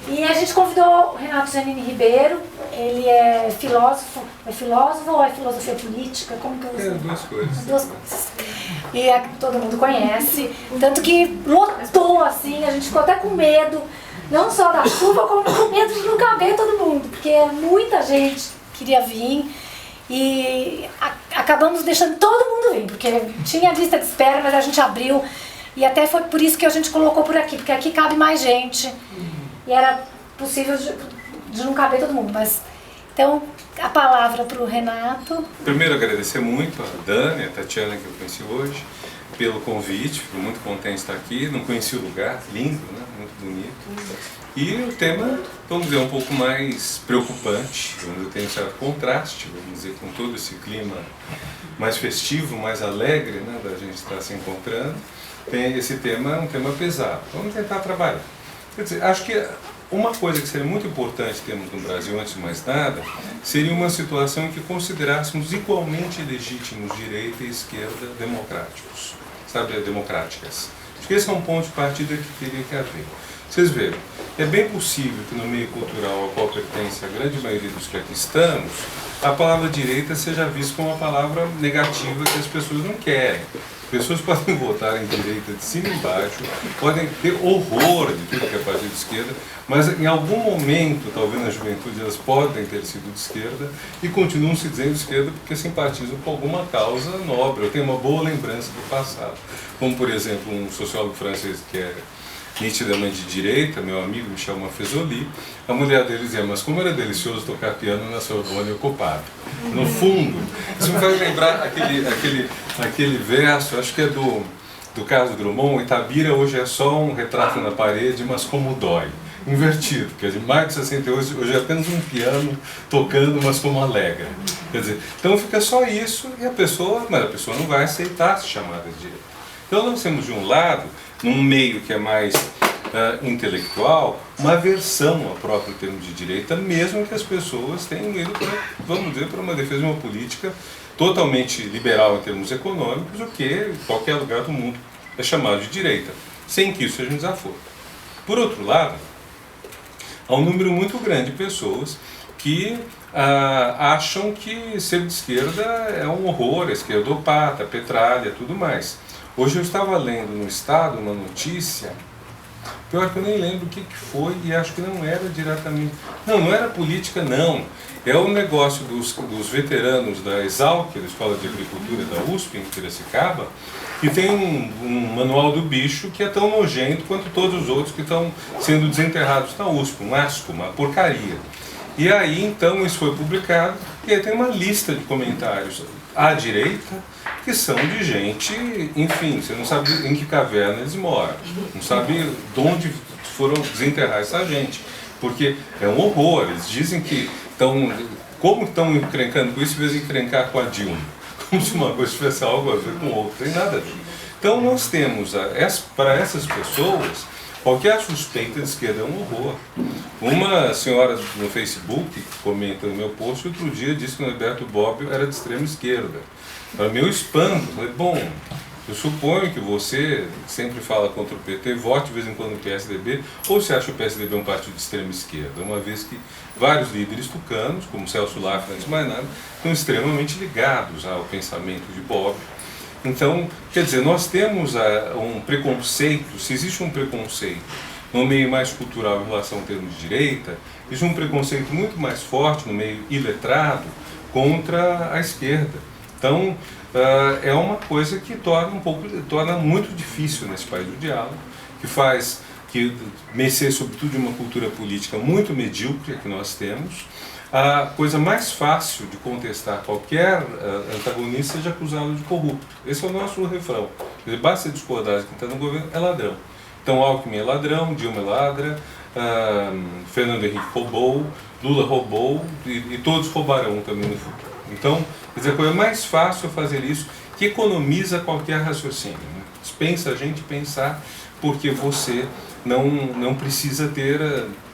E a gente convidou o Renato Giannini Ribeiro, ele é filósofo ou é filosofia política? Como que eu uso? Duas coisas. Duas coisas. E todo mundo conhece, tanto que lotou assim, a gente ficou até com medo, não só da chuva, como com medo de não caber todo mundo, porque muita gente queria vir e acabamos deixando todo mundo vir, porque tinha lista de espera, mas a gente abriu e até foi por isso que a gente colocou por aqui, porque aqui cabe mais gente. E era possível de não caber todo mundo, mas... Então, a palavra para o Renato. Primeiro, agradecer muito a Dani, a Tatiana, que eu conheci hoje, pelo convite. Fico muito contente de estar aqui. Não conheci o lugar, lindo, né? Muito bonito. E o tema, vamos dizer, um pouco mais preocupante. Tem um certo contraste, vamos dizer, com todo esse clima mais festivo, mais alegre, né? Da gente estar se encontrando. Tem esse tema, um tema pesado. Vamos tentar trabalhar. Quer dizer, acho que uma coisa que seria muito importante termos no Brasil, antes de mais nada, seria uma situação em que considerássemos igualmente legítimos direita e esquerda democráticos, sabe, democráticas. Acho que esse é um ponto de partida que teria que haver. Vocês vejam, é bem possível que no meio cultural ao qual pertence a grande maioria dos que aqui estamos, a palavra direita seja vista como uma palavra negativa que as pessoas não querem. Pessoas podem votar em direita de cima e embaixo, podem ter horror de tudo que é partido de esquerda, mas em algum momento, talvez na juventude, elas podem ter sido de esquerda e continuam se dizendo de esquerda porque simpatizam com alguma causa nobre. Eu tenho uma boa lembrança do passado, como por exemplo um sociólogo francês que é nitidamente de direita, meu amigo Michel Maffezoli, a mulher dele dizia, mas como era delicioso tocar piano na Sorbonne ocupada. No fundo, isso me faz lembrar aquele verso, acho que é do Carlos Drummond, Itabira hoje é só um retrato na parede, mas como dói. Invertido, quer dizer, mais de 68, hoje é apenas um piano tocando, mas como alegra. Quer dizer, então fica só isso e mas a pessoa não vai aceitar se chamada de direita. Então nós temos de um lado, num meio que é mais intelectual, uma aversão ao próprio termo de direita, mesmo que as pessoas tenham ido para, vamos dizer, para uma defesa de uma política totalmente liberal em termos econômicos, o que em qualquer lugar do mundo é chamado de direita, sem que isso seja um desaforo. Por outro lado, há um número muito grande de pessoas que acham que ser de esquerda é um horror, esquerdopata, petralha, tudo mais. Hoje eu estava lendo no Estado uma notícia, pior que eu nem lembro o que foi, e acho que não era diretamente... Não era política, não. É o negócio dos veteranos da Exalc, da Escola de Agricultura da USP, em Piracicaba, que tem um manual do bicho que é tão nojento quanto todos os outros que estão sendo desenterrados na USP, um asco, uma porcaria. E aí, então, isso foi publicado, e aí tem uma lista de comentários à direita, que são de gente, enfim, você não sabe em que caverna eles moram, não sabe de onde foram desenterrar essa gente, porque é um horror. Eles dizem que como estão encrencando com isso, em vez de encrencar com a Dilma, como se uma coisa tivesse algo a ver com outra, tem nada a ver. Então nós temos, para essas pessoas, qualquer suspeita de esquerda é um horror. Uma senhora no Facebook, que comenta no meu post, outro dia disse que o Alberto Bobbio era de extrema esquerda. Para meu espanto, falei, bom, eu suponho que você sempre fala contra o PT, vote de vez em quando no PSDB, ou você acha que o PSDB é um partido de extrema esquerda, uma vez que vários líderes tucanos, como Celso Laffer, antes de mais nada, estão extremamente ligados ao pensamento de Bobbio. Então, quer dizer, nós temos um preconceito, se existe um preconceito no meio mais cultural em relação ao termo de direita, existe um preconceito muito mais forte no meio iletrado contra a esquerda. Então, é uma coisa que torna muito difícil nesse país o diálogo, que faz que mercê sobretudo de uma cultura política muito medíocre que nós temos, a coisa mais fácil de contestar qualquer antagonista seja acusá-lo de corrupto. Esse é o nosso refrão. Quer dizer, basta discordar de quem está no governo, é ladrão. Então Alckmin é ladrão, Dilma é ladra, Fernando Henrique roubou, Lula roubou e todos roubarão também no futuro. Então, quer dizer, a coisa mais fácil é fazer isso, que economiza qualquer raciocínio. Né? Dispensa a gente pensar, porque você não precisa ter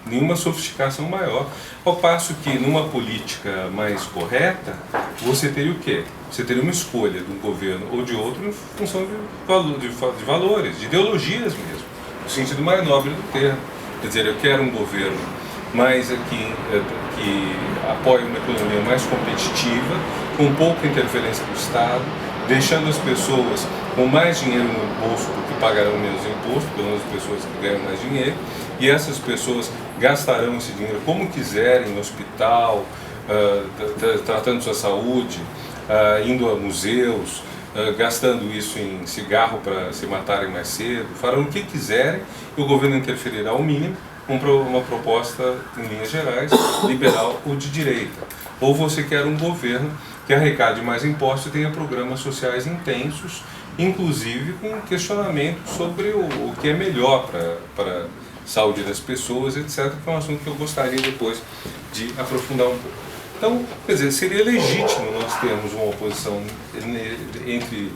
nenhuma sofisticação maior. Ao passo que, numa política mais correta, você teria o quê? Você teria uma escolha de um governo ou de outro em função de valores, de ideologias mesmo, no sentido mais nobre do termo. Quer dizer, eu quero um governo mais que apoie uma economia mais competitiva, com pouca interferência do Estado, deixando as pessoas com mais dinheiro no bolso porque pagarão menos imposto, pelo menos as pessoas que ganham mais dinheiro, e essas pessoas gastarão esse dinheiro como quiserem, no hospital, tratando sua saúde, indo a museus, gastando isso em cigarro para se matarem mais cedo, farão o que quiserem e o governo interferirá ao mínimo com uma proposta, em linhas gerais, liberal ou de direita. Ou você quer um governo que arrecade mais impostos e tenha programas sociais intensos, inclusive com questionamento sobre o que é melhor para a saúde das pessoas, etc., que é um assunto que eu gostaria depois de aprofundar um pouco. Então, quer dizer, seria legítimo nós termos uma oposição entre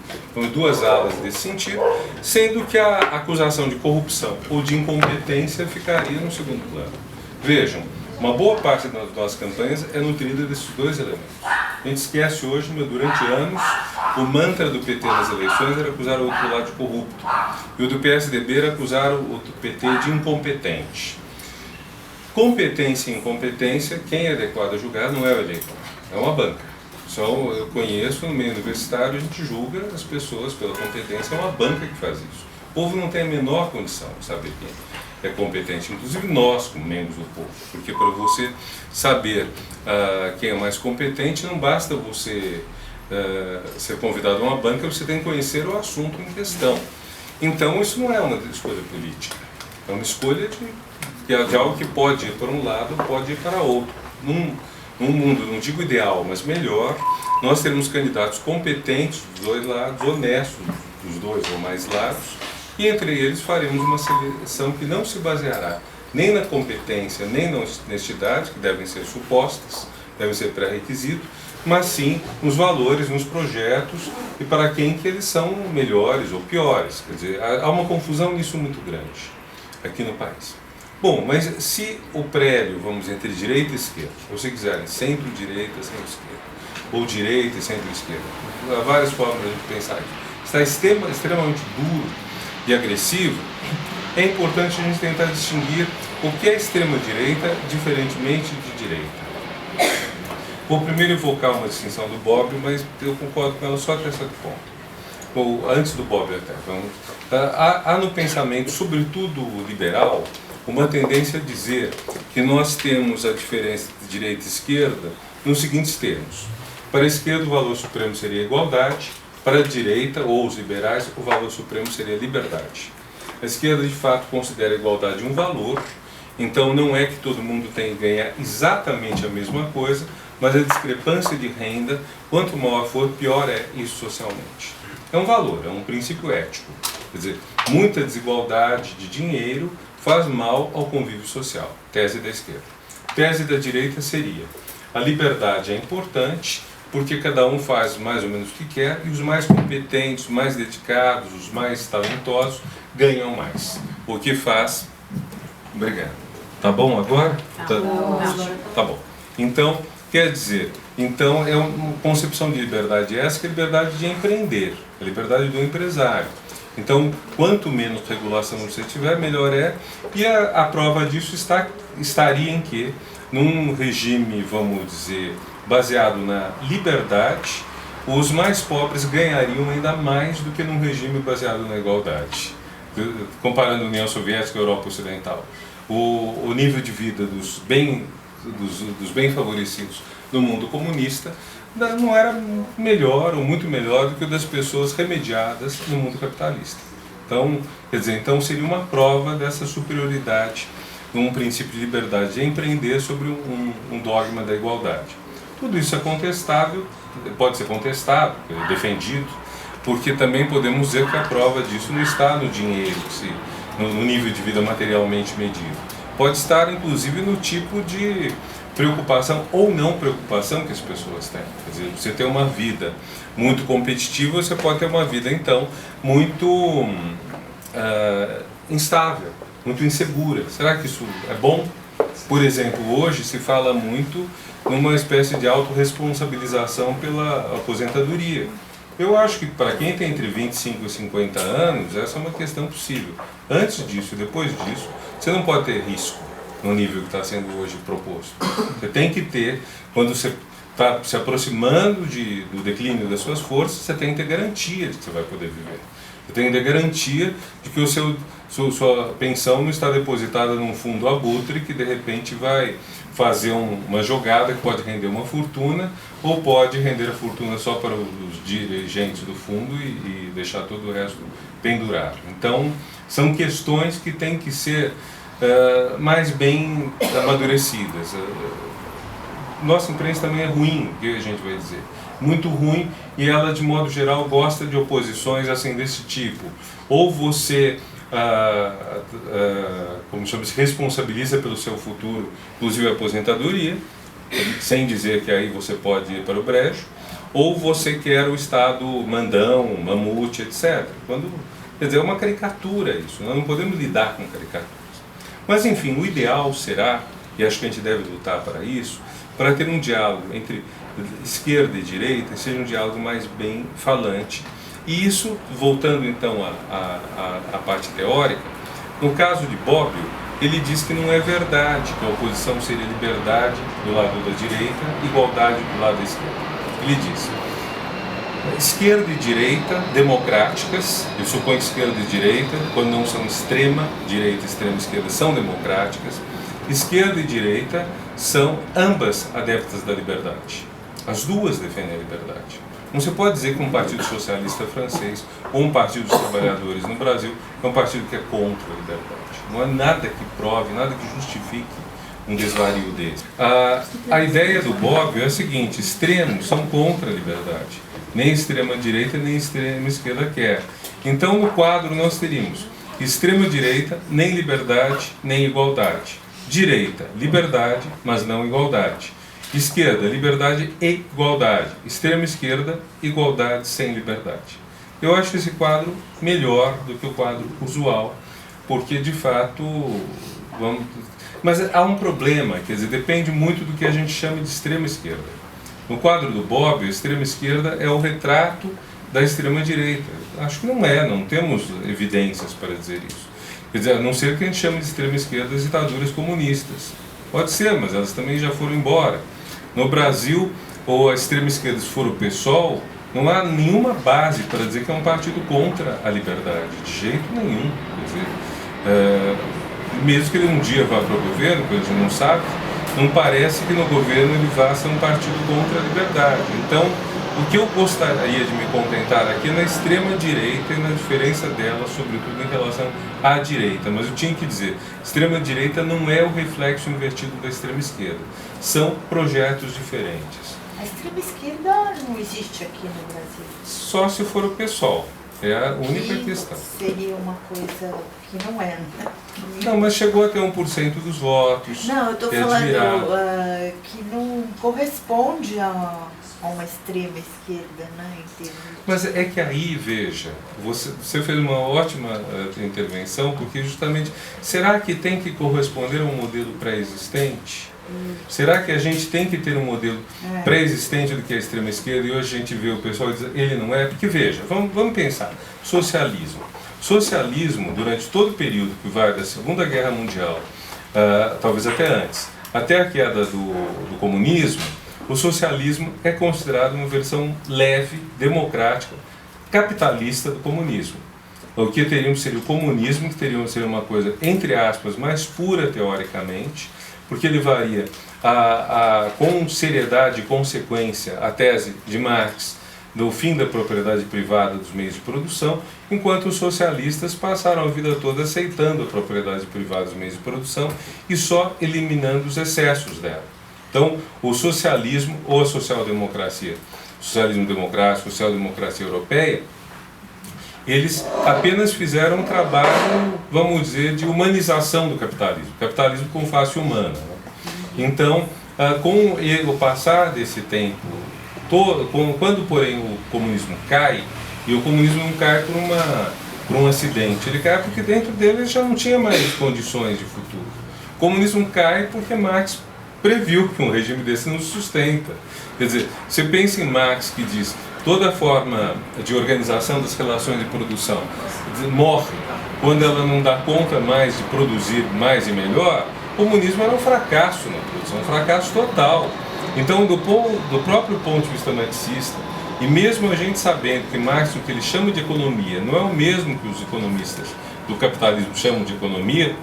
duas alas desse sentido, sendo que a acusação de corrupção ou de incompetência ficaria no segundo plano. Vejam, uma boa parte das nossas campanhas é nutrida desses dois elementos. A gente esquece hoje, mas durante anos, o mantra do PT nas eleições era acusar o outro lado de corrupto, e o do PSDB era acusar o PT de incompetente. Competência e incompetência, quem é adequado a julgar não é o eleitor, é uma banca. Só eu conheço, no meio universitário, a gente julga as pessoas pela competência, é uma banca que faz isso. O povo não tem a menor condição de saber quem é competente, inclusive nós, como membros do povo, porque para você saber quem é mais competente, não basta você ser convidado a uma banca, você tem que conhecer o assunto em questão. Então, isso não é uma escolha política, é uma escolha de algo que pode ir para um lado, pode ir para outro. Num mundo, não digo ideal, mas melhor, nós teremos candidatos competentes dos dois lados, honestos dos dois ou mais lados, e entre eles faremos uma seleção que não se baseará nem na competência, nem na honestidade, que devem ser supostas, devem ser pré-requisito, mas sim nos valores, nos projetos e para quem que eles são melhores ou piores. Quer dizer, há uma confusão nisso muito grande aqui no país. Bom, mas se o prédio, vamos dizer, entre direita e esquerda, ou se quiserem, centro-direita, centro-esquerda, ou direita e centro-esquerda, há várias formas de pensar isso, está extremamente duro e agressivo, é importante a gente tentar distinguir o que é extrema-direita diferentemente de direita. Vou primeiro evocar uma distinção do Bobbio, mas eu concordo com ela só até certo ponto. Ou antes do Bobbio até. Há no pensamento, sobretudo liberal, uma tendência a dizer que nós temos a diferença de direita e esquerda nos seguintes termos. Para a esquerda, o valor supremo seria a igualdade, para a direita, ou os liberais, o valor supremo seria a liberdade. A esquerda, de fato, considera a igualdade um valor, então não é que todo mundo tem que ganhar exatamente a mesma coisa, mas a discrepância de renda, quanto maior for, pior é isso socialmente. É um valor, é um princípio ético. Quer dizer, muita desigualdade de dinheiro faz mal ao convívio social. Tese da esquerda. Tese da direita seria: a liberdade é importante porque cada um faz mais ou menos o que quer e os mais competentes, os mais dedicados, os mais talentosos ganham mais. O que faz... Obrigado. Tá bom agora? Tá bom. Então, quer dizer, então é uma concepção de liberdade essa que é a liberdade de empreender, a liberdade do empresário. Então, quanto menos regulação você tiver, melhor é. E a prova disso estaria em que, num regime, vamos dizer, baseado na liberdade, os mais pobres ganhariam ainda mais do que num regime baseado na igualdade. Comparando a União Soviética e a Europa Ocidental. O nível de vida dos bem favorecidos no mundo comunista não era melhor ou muito melhor do que o das pessoas remediadas no mundo capitalista. Então, quer dizer, então seria uma prova dessa superioridade num princípio de liberdade de empreender sobre um dogma da igualdade. Tudo isso é contestável, pode ser contestado, defendido, porque também podemos dizer que a prova disso não está no dinheiro, no nível de vida materialmente medido. Pode estar, inclusive, no tipo de preocupação ou não preocupação que as pessoas têm. Quer dizer, você tem uma vida muito competitiva, você pode ter uma vida, então, muito instável, muito insegura. Será que isso é bom? Por exemplo, hoje se fala muito numa espécie de autorresponsabilização pela aposentadoria. Eu acho que para quem tem entre 25 e 50 anos, essa é uma questão possível. Antes disso e depois disso, você não pode ter risco no nível que está sendo hoje proposto. Você tem que ter, quando você está se aproximando do declínio das suas forças, você tem que ter garantia de que você vai poder viver. Você tem que ter garantia de que sua pensão não está depositada num fundo abutre que de repente vai fazer uma jogada que pode render uma fortuna ou pode render a fortuna só para os dirigentes do fundo e deixar todo o resto pendurado. Então, são questões que têm que ser mais bem amadurecidas. Nossa imprensa também é ruim, o que a gente vai dizer? Muito ruim, e ela, de modo geral, gosta de oposições assim desse tipo. Ou você como chama, se responsabiliza pelo seu futuro, inclusive a aposentadoria, sem dizer que aí você pode ir para o brejo, ou você quer o Estado mandão, mamute, etc. Quer dizer, é uma caricatura isso, nós não podemos lidar com caricaturas. Mas enfim, o ideal será, e acho que a gente deve lutar para isso, para ter um diálogo entre esquerda e direita, seja um diálogo mais bem falante. E isso, voltando então à parte teórica, no caso de Bobbio, ele diz que não é verdade que a oposição seria liberdade do lado da direita, igualdade do lado da esquerda. Ele diz: esquerda e direita democráticas, eu suponho que esquerda e direita, quando não são extrema direita e extrema esquerda, são democráticas. Esquerda e direita são ambas adeptas da liberdade. As duas defendem a liberdade. Não se pode dizer que um partido socialista francês ou um partido dos trabalhadores no Brasil é um partido que é contra a liberdade. Não há nada que prove, nada que justifique um desvario desse. A ideia do Bobbio é a seguinte: extremos são contra a liberdade. Nem extrema direita nem extrema esquerda quer. Então, no quadro nós teríamos extrema direita, nem liberdade, nem igualdade. Direita, liberdade, mas não igualdade. Esquerda, liberdade e igualdade. Extrema esquerda, igualdade sem liberdade. Eu acho esse quadro melhor do que o quadro usual, porque de fato mas há um problema, quer dizer, depende muito do que a gente chama de extrema esquerda. No quadro do Bobbio, a extrema esquerda é o retrato da extrema direita. Acho que não temos evidências para dizer isso. Quer dizer, a não ser que a gente chame de extrema esquerda as ditaduras comunistas. Pode ser, mas elas também já foram embora. No Brasil, ou a extrema esquerda, se for o PSOL, não há nenhuma base para dizer que é um partido contra a liberdade, de jeito nenhum. Quer dizer, mesmo que ele um dia vá para o governo, que a gente não sabe, não parece que no governo ele vá ser um partido contra a liberdade. Então, o que eu gostaria de me contentar aqui é na extrema direita e na diferença dela, sobretudo em relação à direita. Mas eu tinha que dizer, extrema direita não é o reflexo invertido da extrema esquerda. São projetos diferentes. A extrema esquerda não existe aqui no Brasil. Só se for o PSOL. É a única questão. Seria uma coisa que não é, né? Não, mas chegou a ter 1% dos votos. Não, eu estou falando que não corresponde a uma extrema esquerda, né? Mas é que aí, veja, você fez uma ótima intervenção, porque justamente, será que tem que corresponder a um modelo pré-existente? Será que a gente tem que ter um modelo pré-existente do que é a extrema esquerda e hoje a gente vê o pessoal dizer ele não é? Porque veja, vamos pensar, socialismo. Socialismo, durante todo o período que vai da Segunda Guerra Mundial, talvez até antes, até a queda do comunismo, o socialismo é considerado uma versão leve, democrática, capitalista do comunismo. O que teríamos seria o comunismo, que seria uma coisa, entre aspas, mais pura teoricamente, porque ele levaria com seriedade e consequência a tese de Marx do fim da propriedade privada dos meios de produção, enquanto os socialistas passaram a vida toda aceitando a propriedade privada dos meios de produção e só eliminando os excessos dela. Então, o socialismo ou a social-democracia, socialismo democrático, social-democracia europeia, eles apenas fizeram um trabalho, vamos dizer, de humanização do capitalismo com face humana. Né? Então, com o passar desse tempo, quando porém o comunismo cai, e o comunismo não cai por um acidente, ele cai porque dentro dele já não tinha mais condições de futuro. O comunismo cai porque Marx previu que um regime desse não se sustenta. Quer dizer, você pensa em Marx que diz toda forma de organização das relações de produção morre quando ela não dá conta mais de produzir mais e melhor, o comunismo era um fracasso na produção, um fracasso total. Então, do próprio ponto de vista marxista, e mesmo a gente sabendo que Marx, o que ele chama de economia, não é o mesmo que os economistas do capitalismo chamam de economia,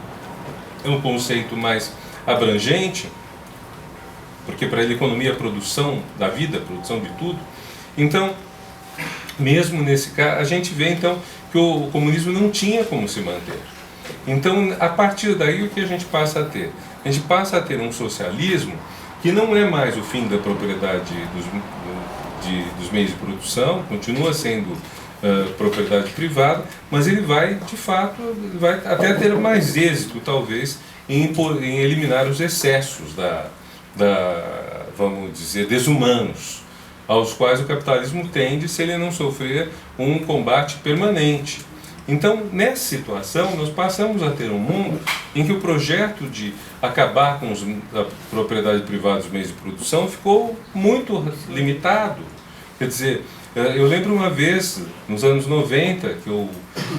é um conceito mais abrangente, porque para ele economia é a produção da vida, a produção de tudo. Então, mesmo nesse caso, a gente vê então que o comunismo não tinha como se manter. Então, a partir daí, o que a gente passa a ter? A gente passa a ter um socialismo que não é mais o fim da propriedade dos meios de produção, continua sendo propriedade privada, mas ele vai, de fato, vai até ter mais êxito, talvez, em eliminar os excessos vamos dizer, desumanos, aos quais o capitalismo tende se ele não sofrer um combate permanente. Então, nessa situação, nós passamos a ter um mundo em que o projeto de acabar com a propriedade privada dos meios de produção ficou muito limitado. Quer dizer, eu lembro uma vez, nos anos 90, que eu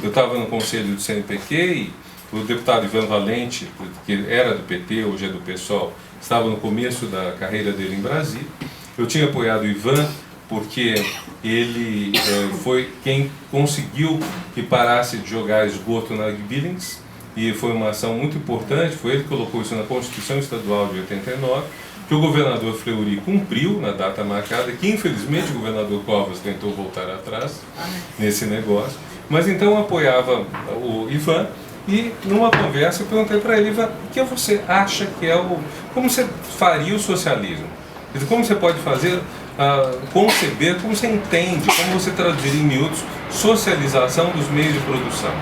estava no conselho do CNPq e o deputado Ivan Valente, que era do PT, hoje é do PSOL, estava no começo da carreira dele em Brasília. Eu tinha apoiado o Ivan porque ele foi quem conseguiu que parasse de jogar esgoto na Billings, e foi uma ação muito importante, foi ele que colocou isso na Constituição Estadual de 89, que o governador Fleury cumpriu na data marcada, que infelizmente o governador Covas tentou voltar atrás nesse negócio, mas então eu apoiava o Ivan, e numa conversa eu perguntei para ele: Ivan, o que você acha que é como você faria o socialismo? Como você pode fazer, conceber, como você entende, como você traduzir em miúdos socialização dos meios de produção?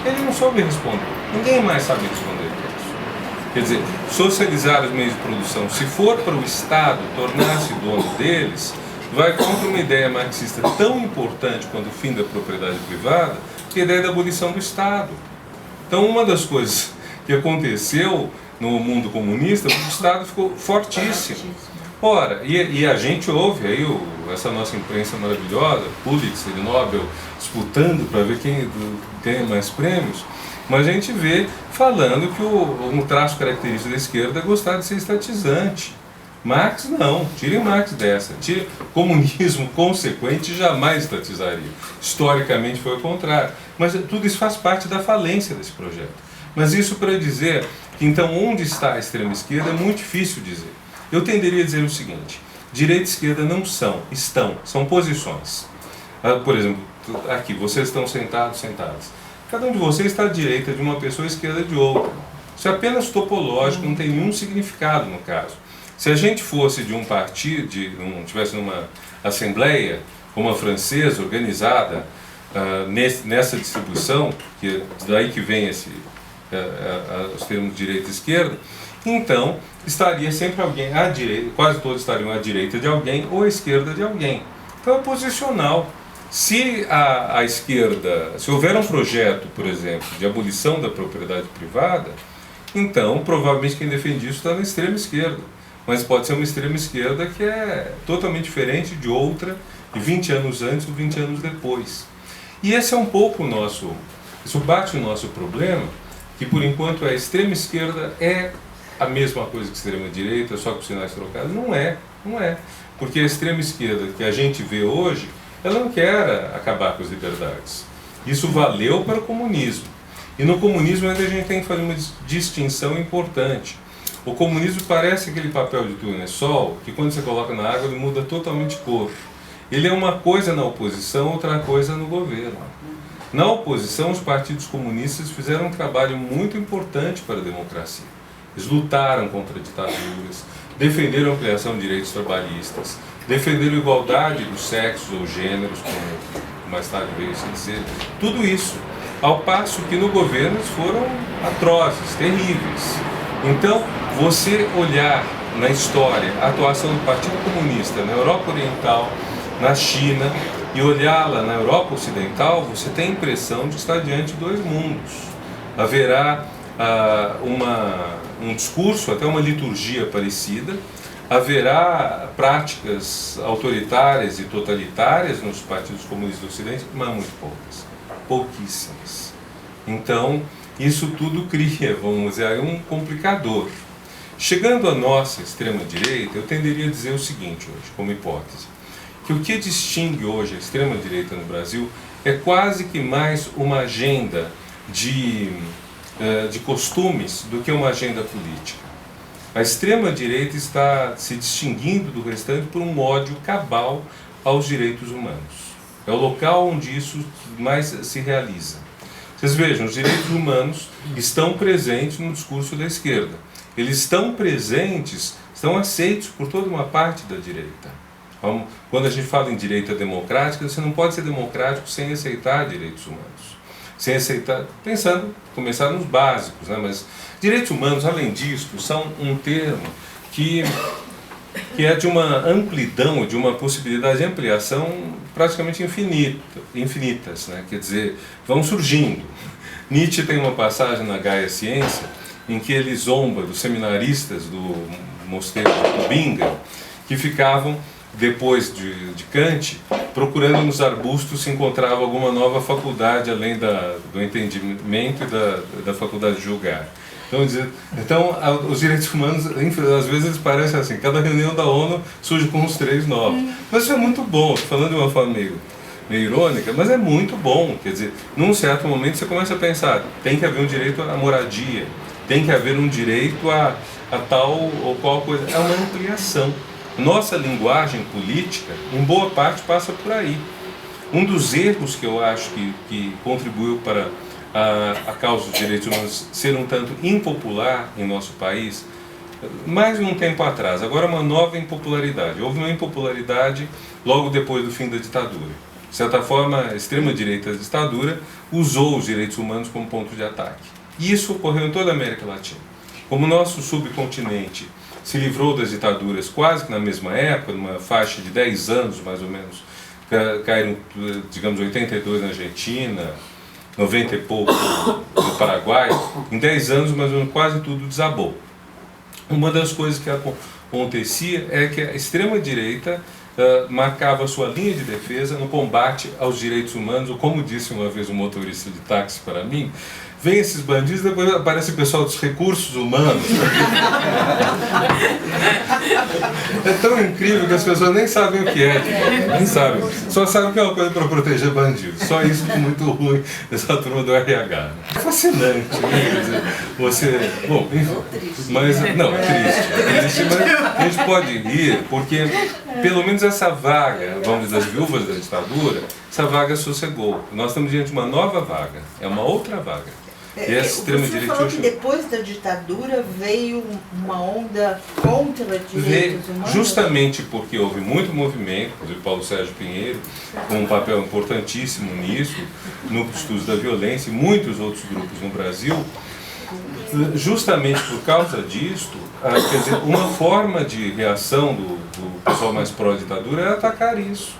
Ele não soube responder, ninguém mais sabe responder para isso. Quer dizer, socializar os meios de produção, se for para o Estado tornar-se dono deles, vai contra uma ideia marxista tão importante quanto o fim da propriedade privada, que é a ideia da abolição do Estado. Então, uma das coisas que aconteceu no mundo comunista, o Estado ficou fortíssimo. Ora, e a gente ouve aí essa nossa imprensa maravilhosa, Pulitzer e Nobel, disputando para ver quem tem mais prêmios, mas a gente vê falando que um traço característico da esquerda é gostar de ser estatizante. Marx não, tirem Marx dessa. Comunismo consequente jamais estatizaria. Historicamente foi o contrário. Mas tudo isso faz parte da falência desse projeto. Mas isso para dizer que então onde está a extrema esquerda é muito difícil dizer. Eu tenderia a dizer o seguinte: direita e esquerda não são posições. Por exemplo, aqui, vocês estão sentadas. Cada um de vocês está à direita de uma pessoa, à esquerda de outra. Isso é apenas topológico, não tem nenhum significado no caso. Se a gente fosse de um partido, tivesse numa assembleia como a francesa, organizada nessa distribuição, que daí que vem os termos direita e esquerda, então estaria sempre alguém à direita, quase todos estariam à direita de alguém ou à esquerda de alguém. Então é posicional. Se a esquerda, se houver um projeto, por exemplo, de abolição da propriedade privada, então provavelmente quem defende isso está na extrema esquerda. Mas pode ser uma extrema esquerda que é totalmente diferente de outra, de 20 anos antes ou 20 anos depois. E esse é um pouco isso bate o nosso problema, que por enquanto a extrema esquerda é a mesma coisa que a extrema direita, só com sinais trocados. Não é. Porque a extrema esquerda que a gente vê hoje, ela não quer acabar com as liberdades. Isso valeu para o comunismo. E no comunismo ainda a gente tem que fazer uma distinção importante. O comunismo parece aquele papel de Tournesol, que quando você coloca na água ele muda totalmente cor. Ele é uma coisa na oposição, outra coisa no governo. Na oposição, os partidos comunistas fizeram um trabalho muito importante para a democracia. Eles lutaram contra ditaduras, defenderam a ampliação de direitos trabalhistas, defenderam a igualdade dos sexos ou gêneros, como mais tarde veio a se dizer. Tudo isso, ao passo que no governo eles foram atrozes, terríveis. Então, você olhar na história a atuação do Partido Comunista na Europa Oriental, na China, e olhá-la na Europa Ocidental, você tem a impressão de estar diante de dois mundos. Haverá um discurso, até uma liturgia parecida, haverá práticas autoritárias e totalitárias nos partidos comunistas do Ocidente, mas muito poucas, pouquíssimas. Então, isso tudo cria, vamos dizer, um complicador. Chegando à nossa extrema-direita, eu tenderia a dizer o seguinte hoje, como hipótese, que o que distingue hoje a extrema-direita no Brasil é quase que mais uma agenda de costumes do que uma agenda política. A extrema-direita está se distinguindo do restante por um ódio cabal aos direitos humanos. É o local onde isso mais se realiza. Vocês vejam, os direitos humanos estão presentes no discurso da esquerda. Eles estão presentes, estão aceitos por toda uma parte da direita. Quando a gente fala em direita democrática, você não pode ser democrático sem aceitar direitos humanos. Sem aceitar, começar nos básicos, né? Mas direitos humanos, além disso, são um termo que é de uma amplidão, de uma possibilidade de ampliação praticamente infinitas, né? Quer dizer, vão surgindo. Nietzsche tem uma passagem na Gaia Ciência em que ele zomba dos seminaristas do mosteiro de Tubinga, que ficavam, depois de Kant, procurando nos arbustos se encontrava alguma nova faculdade além do entendimento e da faculdade de julgar. Então, os direitos humanos, às vezes eles parecem assim, cada reunião da ONU surge com uns 3 novos. Mas isso é muito bom, estou falando de uma forma meio irônica, mas é muito bom. Quer dizer, num certo momento você começa a pensar, tem que haver um direito à moradia, tem que haver um direito a tal ou qual coisa. É uma ampliação. Nossa linguagem política, em boa parte, passa por aí. Um dos erros que eu acho que contribuiu para a causa dos direitos humanos ser um tanto impopular em nosso país, mais de um tempo atrás, agora uma nova impopularidade. Houve uma impopularidade logo depois do fim da ditadura. De certa forma, a extrema-direita da ditadura usou os direitos humanos como ponto de ataque. E isso ocorreu em toda a América Latina. Como o nosso subcontinente se livrou das ditaduras quase que na mesma época, numa faixa de 10 anos mais ou menos, caíram, digamos, 82 na Argentina, 90 e pouco no Paraguai, em 10 anos mais ou menos quase tudo desabou. Uma das coisas que acontecia é que a extrema-direita marcava sua linha de defesa no combate aos direitos humanos, ou como disse uma vez um motorista de táxi para mim, vem esses bandidos, depois aparece o pessoal dos recursos humanos. É tão incrível que as pessoas nem sabem o que é, nem sabem. Só sabem que é uma coisa para proteger bandidos. Só isso é muito ruim dessa turma do RH. É fascinante, né? Quer dizer, você... Bom, enfim. Mas, não, é triste, mas a gente pode rir, porque pelo menos essa vaga, vamos dizer, das viúvas da ditadura, essa vaga sossegou. Nós estamos diante de uma nova vaga, é uma outra vaga. Você falou que depois da ditadura veio uma onda contra direitos humanos? Justamente porque houve muito movimento, inclusive Paulo Sérgio Pinheiro, com um papel importantíssimo nisso, no estudo da violência e muitos outros grupos no Brasil, justamente por causa disto, quer dizer, uma forma de reação do pessoal mais pró-ditadura é atacar isso.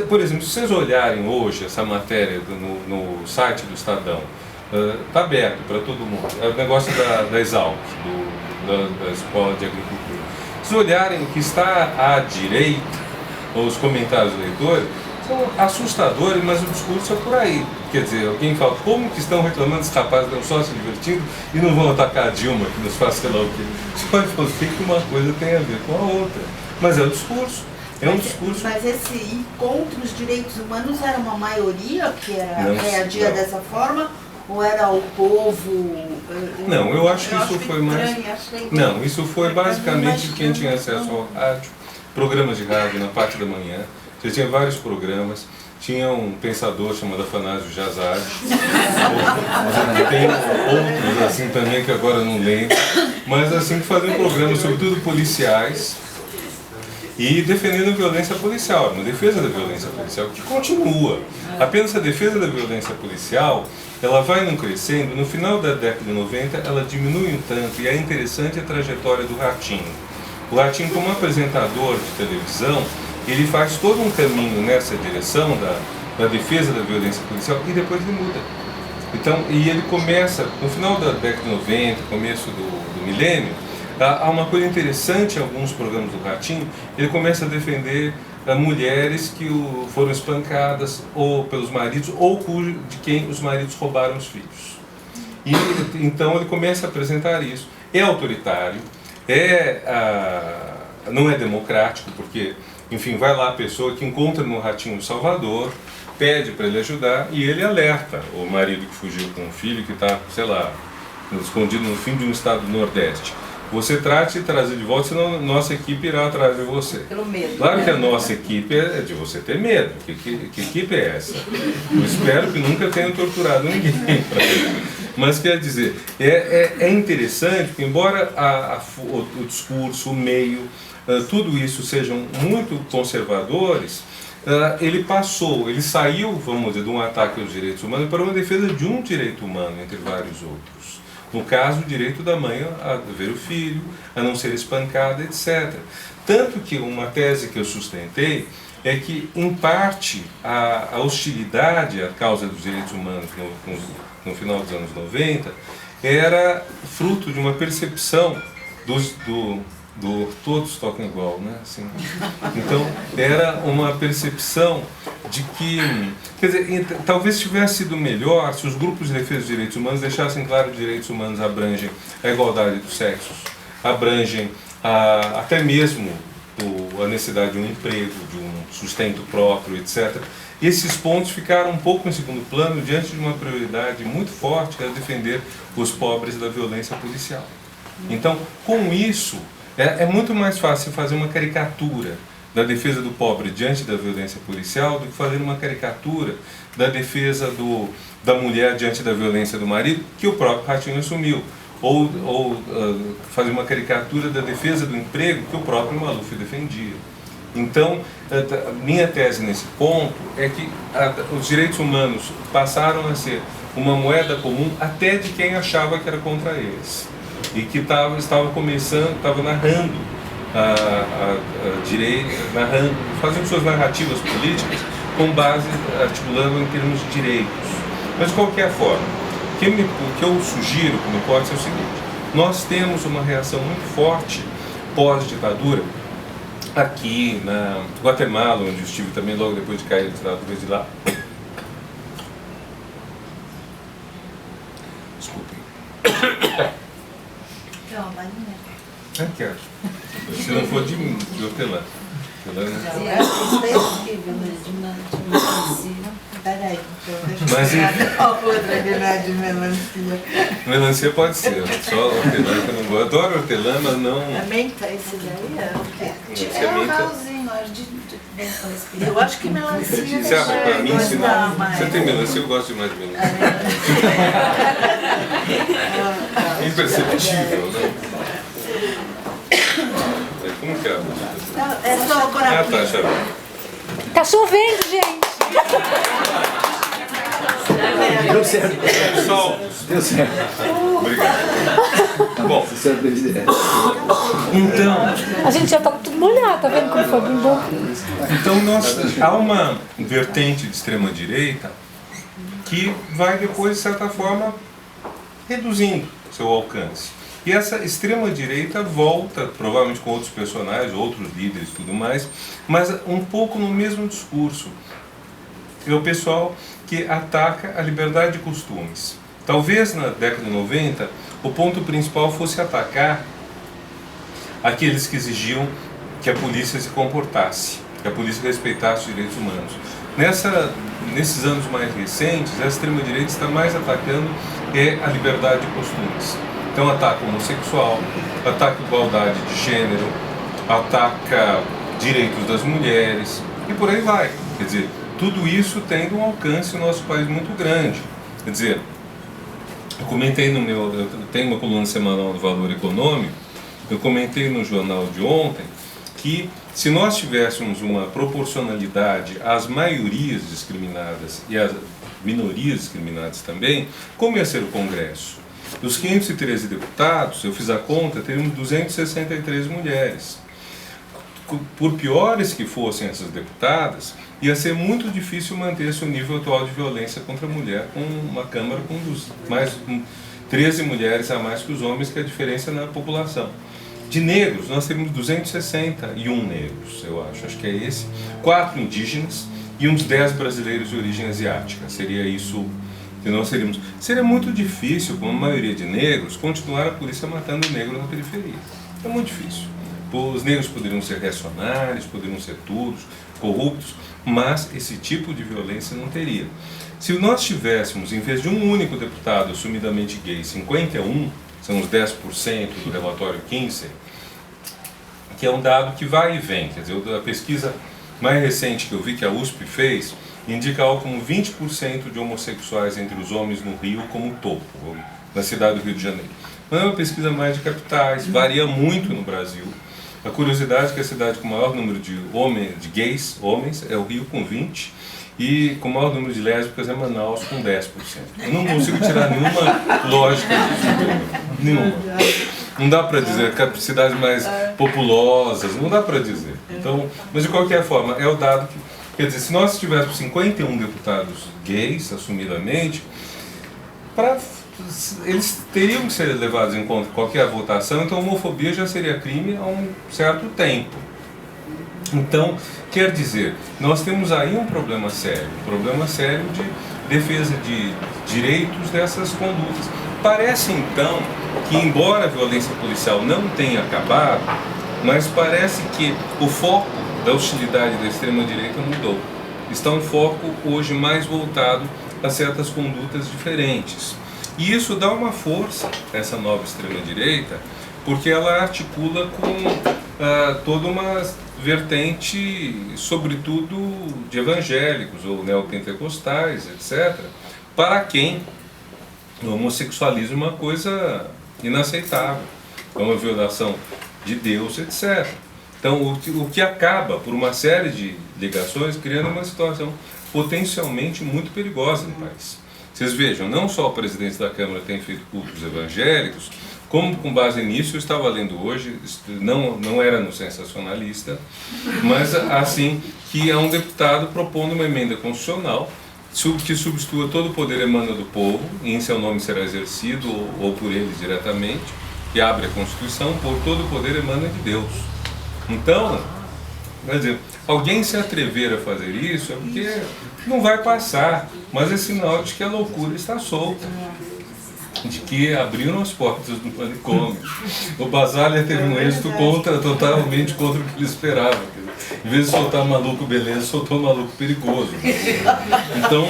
Por exemplo, se vocês olharem hoje essa matéria no site do Estadão, está aberto para todo mundo. É o negócio da Exalc, da Escola de Agricultura. Se olharem o que está à direita, os comentários do leitor, são assustadores, mas o discurso é por aí. Quer dizer, alguém fala, como que estão reclamando esses rapazes que estão só se divertindo e não vão atacar a Dilma, que nos faz sei lá o quê. Você pode falar, o que uma coisa tem a ver com a outra? Mas é o discurso. É um discurso. Mas esse ir contra os direitos humanos era uma maioria que reagia dessa forma? Ou era o povo? Não, eu acho que isso foi mais... Não, isso foi basicamente quem tinha acesso ao rádio, programas de rádio na parte da manhã. Você tinha vários programas. Tinha um pensador chamado Afanásio Jazade. Tem outros assim também que agora não lembro. Mas assim que faziam programas, sobretudo policiais, e defendendo a violência policial, uma defesa da violência policial que continua. Apenas a defesa da violência policial, ela vai não crescendo, no final da década de 90 ela diminui um tanto, e é interessante a trajetória do Ratinho. O Ratinho, como apresentador de televisão, ele faz todo um caminho nessa direção da defesa da violência policial e depois ele muda. Então, e ele começa, no final da década de 90, começo do milênio, Há uma coisa interessante em alguns programas do Ratinho, ele começa a defender mulheres que foram espancadas ou pelos maridos ou de quem os maridos roubaram os filhos. E então ele começa a apresentar isso. É autoritário, não é democrático, porque, enfim, vai lá a pessoa que encontra no Ratinho de Salvador, pede para ele ajudar e ele alerta o marido que fugiu com o filho, que está, sei lá, escondido no fim de um estado do Nordeste. Você trate de trazer de volta, senão nossa equipe irá atrás de você. Pelo medo. Claro que a nossa equipe é de você ter medo. Que equipe é essa? Eu espero que nunca tenham torturado ninguém. Mas quer dizer, é interessante que, embora o discurso, o meio, tudo isso sejam muito conservadores, ele saiu, vamos dizer, de um ataque aos direitos humanos para uma defesa de um direito humano entre vários outros. No caso, o direito da mãe a ver o filho, a não ser espancada, etc. Tanto que uma tese que eu sustentei é que, em parte, a hostilidade à causa dos direitos humanos no final dos anos 90 era fruto de uma percepção todos tocam igual, né? Assim, então, era uma percepção de que, quer dizer, talvez tivesse sido melhor se os grupos de defesa dos direitos humanos deixassem claro que os direitos humanos abrangem a igualdade dos sexos, abrangem até mesmo a necessidade de um emprego, de um sustento próprio, etc. E esses pontos ficaram um pouco em segundo plano diante de uma prioridade muito forte, que era defender os pobres da violência policial. Então, com isso, é muito mais fácil fazer uma caricatura da defesa do pobre diante da violência policial do que fazer uma caricatura da defesa da mulher diante da violência do marido, que o próprio Ratinho assumiu. Ou fazer uma caricatura da defesa do emprego que o próprio Maluf defendia. Então, minha tese nesse ponto é que os direitos humanos passaram a ser uma moeda comum até de quem achava que era contra eles. E que estava narrando fazendo suas narrativas políticas com base, articulando em termos de direitos. Mas, de qualquer forma, o que eu sugiro como hipótese é o seguinte: nós temos uma reação muito forte pós-ditadura aqui na Guatemala, onde eu estive também logo depois de cair de lá. Desculpem. Eu quero. Se não for de hortelã. Peraí, mas outra de melancia. Melancia pode ser, só hortelã que eu não gosto. Eu adoro hortelã, mas não. A menta, esse daí é o quê? É um ralzinho, eu acho que melancia. Você abre pra mim, se não. Você tem melancia, eu gosto demais de melancia. Imperceptível, né? Como que é? É só agora. Ah, tá, já vi. Tá chovendo, gente! Deu certo. Pessoal, Deu certo. obrigado. Bom, Então... A gente já tá tudo molhado, tá vendo como foi bem bom? Então há uma vertente de extrema-direita que vai depois, de certa forma, reduzindo seu alcance. E essa extrema-direita volta, provavelmente com outros personagens, outros líderes e tudo mais, mas um pouco no mesmo discurso. É o pessoal que ataca a liberdade de costumes. Talvez na década de 90, o ponto principal fosse atacar aqueles que exigiam que a polícia se comportasse, que a polícia respeitasse os direitos humanos. Nesses anos mais recentes, a extrema-direita está mais atacando a liberdade de costumes. Então ataca o homossexual, ataca a igualdade de gênero, ataca direitos das mulheres e por aí vai. Quer dizer, tudo isso tem um alcance no nosso país muito grande. Quer dizer, eu comentei eu tenho uma coluna semanal do Valor Econômico, eu comentei no jornal de ontem que se nós tivéssemos uma proporcionalidade às maiorias discriminadas e às minorias discriminadas também, como ia ser o Congresso? Dos 513 deputados, eu fiz a conta, teríamos 263 mulheres. Por piores que fossem essas deputadas, ia ser muito difícil manter-se o nível atual de violência contra a mulher com uma Câmara com 13 mulheres a mais que os homens, que é a diferença na população. De negros, nós temos 261 negros, eu acho que é esse, 4 indígenas e uns 10 brasileiros de origem asiática. Seria isso que nós teríamos. Seria muito difícil, com a maioria de negros, continuar a polícia matando negros na periferia. É muito difícil. Os negros poderiam ser reacionários, poderiam ser todos corruptos, mas esse tipo de violência não teria. Se nós tivéssemos, em vez de um único deputado assumidamente gay, 51, são os 10% do relatório Kinsey, que é um dado que vai e vem. Quer dizer, a pesquisa mais recente que eu vi, que a USP fez, indica algo como 20% de homossexuais entre os homens no Rio como topo, na cidade do Rio de Janeiro. Não é uma pesquisa mais de capitais, varia muito no Brasil. A curiosidade é que a cidade com o maior número de gays, homens, é o Rio com 20%, e com o maior número de lésbicas é Manaus com 10%. Eu não consigo tirar nenhuma lógica disso, nenhuma. Não dá para dizer que cidades mais populosas, não dá para dizer. Então, mas de qualquer forma, é o dado que, quer dizer, se nós tivéssemos 51 deputados gays, assumidamente, eles teriam que ser levados em conta em qualquer votação, então a homofobia já seria crime há um certo tempo. Então, quer dizer, nós temos aí um problema sério de defesa de direitos dessas condutas. Parece então que, embora a violência policial não tenha acabado, mas parece que o foco da hostilidade da extrema-direita mudou. Está um foco hoje mais voltado a certas condutas diferentes. E isso dá uma força a essa nova extrema-direita, porque ela articula com toda uma vertente, sobretudo de evangélicos ou neopentecostais, etc., para quem o homossexualismo é uma coisa inaceitável, é uma violação de Deus, etc. Então, o que acaba, por uma série de ligações, criando uma situação potencialmente muito perigosa no país. Vocês vejam, não só o presidente da Câmara tem feito cultos evangélicos, como com base nisso eu estava lendo hoje, não era no Sensacionalista, mas assim que é um deputado propondo uma emenda constitucional que substitua todo o poder emana do povo, e em seu nome será exercido ou por ele diretamente, e abre a Constituição, por todo o poder emana de Deus. Então, quer dizer, alguém se atrever a fazer isso é porque não vai passar, mas é sinal de que a loucura está solta, de que abriram as portas do manicômio. O Basaglia teve um êxito totalmente contra o que ele esperava. Em vez de soltar maluco beleza, soltou maluco perigoso. Então,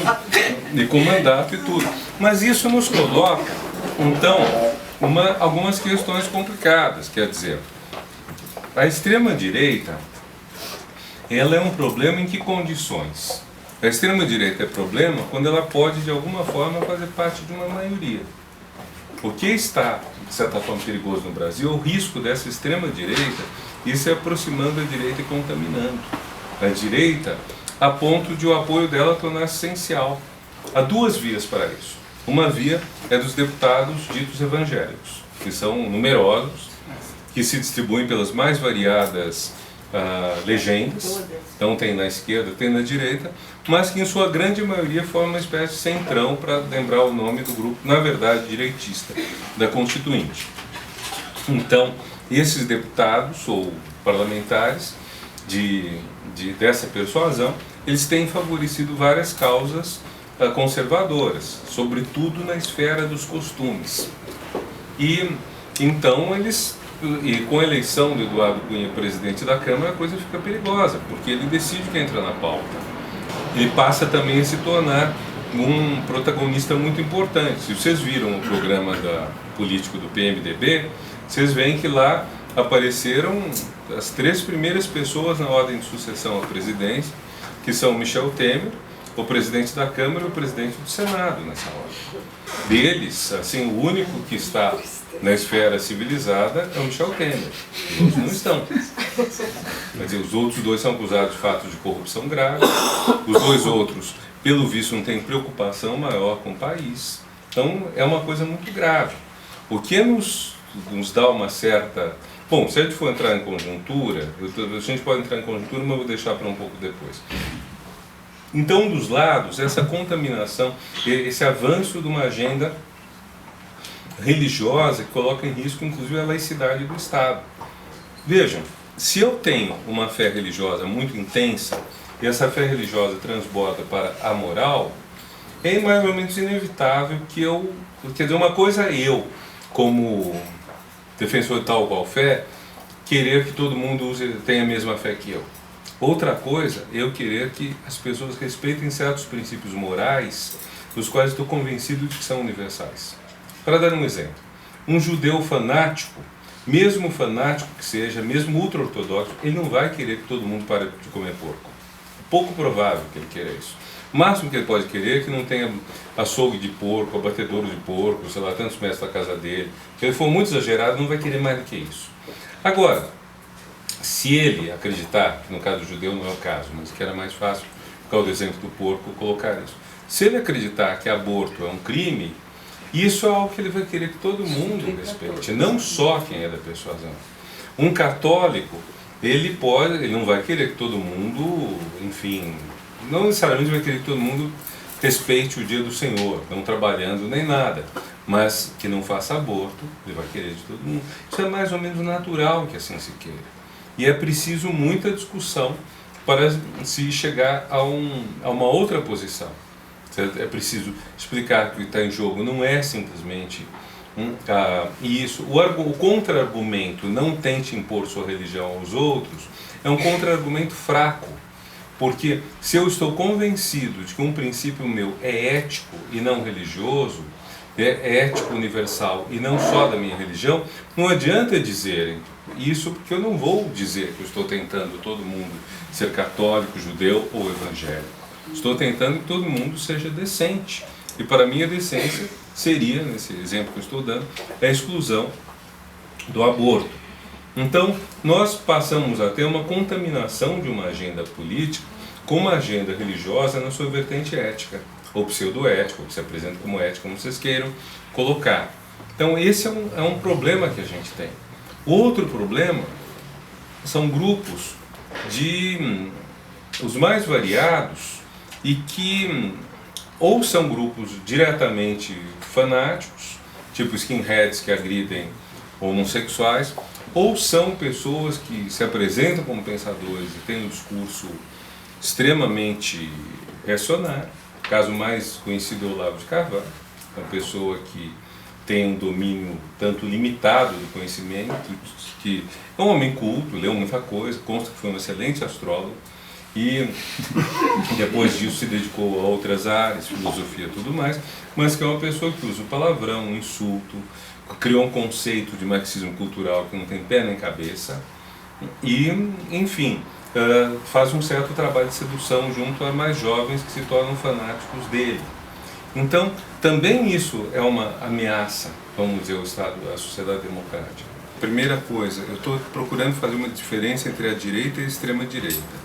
e com mandato e tudo. Mas isso nos coloca, então, algumas questões complicadas. Quer dizer, a extrema-direita, ela é um problema em que condições? A extrema-direita é problema quando ela pode, de alguma forma, fazer parte de uma maioria. O que está, de certa forma, perigoso no Brasil é o risco dessa extrema-direita ir se aproximando da direita e contaminando a direita a ponto de o apoio dela tornar-se essencial. Há duas vias para isso. Uma via é dos deputados ditos evangélicos, que são numerosos, que se distribuem pelas mais variadas legendas, então tem na esquerda, tem na direita, mas que em sua grande maioria formam uma espécie de centrão, para lembrar o nome do grupo, na verdade, direitista, da Constituinte. Então, esses deputados ou parlamentares dessa persuasão, eles têm favorecido várias causas conservadoras, sobretudo na esfera dos costumes. E então e com a eleição de Eduardo Cunha presidente da Câmara, a coisa fica perigosa, porque ele decide quem entra na pauta. Ele passa também a se tornar um protagonista muito importante. Se vocês viram o programa político do PMDB, vocês veem que lá apareceram as 3 primeiras pessoas na ordem de sucessão à presidência, que são Michel Temer, o presidente da Câmara e o presidente do Senado nessa ordem. Deles, assim, o único que está na esfera civilizada é o Michel Temer. Os outros não estão. Quer dizer, os outros 2 são acusados de fatos de corrupção grave. Os 2 outros, pelo visto, não têm preocupação maior com o país. Então, é uma coisa muito grave. O que nos dá uma certa... Bom, se a gente for entrar em conjuntura, a gente pode entrar em conjuntura, mas eu vou deixar para um pouco depois. Então, dos lados, essa contaminação, esse avanço de uma agenda religiosa que coloca em risco, inclusive, a laicidade do Estado. Vejam, se eu tenho uma fé religiosa muito intensa e essa fé religiosa transborda para a moral, é mais ou menos inevitável que eu... Quer dizer, uma coisa é eu, como defensor de tal ou qual fé, querer que todo mundo tenha a mesma fé que eu. Outra coisa é eu querer que as pessoas respeitem certos princípios morais, dos quais estou convencido de que são universais. Para dar um exemplo, um judeu fanático, mesmo fanático que seja, mesmo ultra-ortodoxo, ele não vai querer que todo mundo pare de comer porco. Pouco provável que ele queira isso. O máximo que ele pode querer é que não tenha açougue de porco, abatedouro de porco, sei lá, tantos metros da casa dele. Se ele for muito exagerado, não vai querer mais do que isso. Agora, se ele acreditar, que no caso do judeu não é o caso, mas que era mais fácil, por causa do exemplo do porco, colocar isso. Se ele acreditar que aborto é um crime, isso é algo que ele vai querer que todo mundo respeite, não só quem é da persuasão. Um católico, ele não vai querer que todo mundo, enfim, não necessariamente vai querer que todo mundo respeite o dia do Senhor, não trabalhando nem nada, mas que não faça aborto, ele vai querer de todo mundo. Isso é mais ou menos natural que assim se queira. E é preciso muita discussão para se chegar a uma outra posição. É preciso explicar que o que está em jogo não é simplesmente isso. O contra-argumento, não tente impor sua religião aos outros, é um contra-argumento fraco. Porque se eu estou convencido de que um princípio meu é ético e não religioso, é ético universal e não só da minha religião, não adianta dizerem isso, porque eu não vou dizer que eu estou tentando todo mundo ser católico, judeu ou evangélico. Estou tentando que todo mundo seja decente. E para mim a decência seria, nesse exemplo que eu estou dando, a exclusão do aborto. Então, nós passamos a ter uma contaminação de uma agenda política com uma agenda religiosa na sua vertente ética, ou pseudoética, ou que se apresenta como ética, como vocês queiram colocar. Então, esse é um problema que a gente tem. Outro problema são grupos os mais variados e que ou são grupos diretamente fanáticos, tipo skinheads que agridem homossexuais, ou são pessoas que se apresentam como pensadores e têm um discurso extremamente reacionário. O caso mais conhecido é o Olavo de Carvalho, uma pessoa que tem um domínio tanto limitado do conhecimento, que é um homem culto, leu muita coisa, consta que foi um excelente astrólogo, e depois disso se dedicou a outras áreas, filosofia e tudo mais, mas que é uma pessoa que usa o palavrão, o insulto, criou um conceito de marxismo cultural que não tem pé nem cabeça e, enfim, faz um certo trabalho de sedução junto a mais jovens que se tornam fanáticos dele. Então, também isso é uma ameaça, vamos dizer, ao Estado, à sociedade democrática. Primeira coisa, eu estou procurando fazer uma diferença entre a direita e a extrema-direita.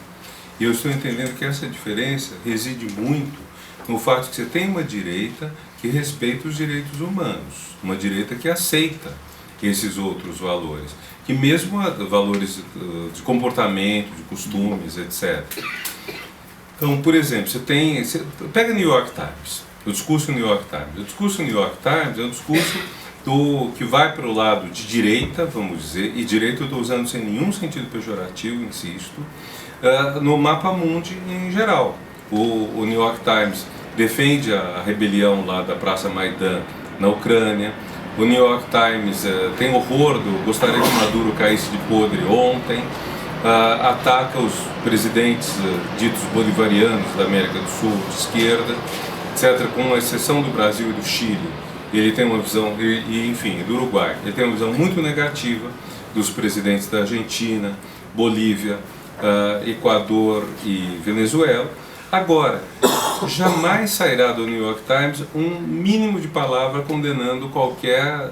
E eu estou entendendo que essa diferença reside muito no fato de que você tem uma direita que respeita os direitos humanos, uma direita que aceita esses outros valores, que mesmo valores de comportamento, de costumes, etc. Então, por exemplo, você pega New York Times, o discurso New York Times. O discurso New York Times é um discurso que vai para o lado de direita, vamos dizer, e direita eu estou usando sem nenhum sentido pejorativo, insisto, no mapa mundi em geral. O New York Times defende a rebelião lá da Praça Maidan na Ucrânia. O New York Times tem horror gostaria que Maduro caísse de podre ontem. Ataca os presidentes ditos bolivarianos da América do Sul, de esquerda, etc., com exceção do Brasil e do Chile. Ele tem uma visão, enfim, do Uruguai, ele tem uma visão muito negativa dos presidentes da Argentina, Bolívia, Equador e Venezuela. Agora, jamais sairá do New York Times um mínimo de palavra condenando qualquer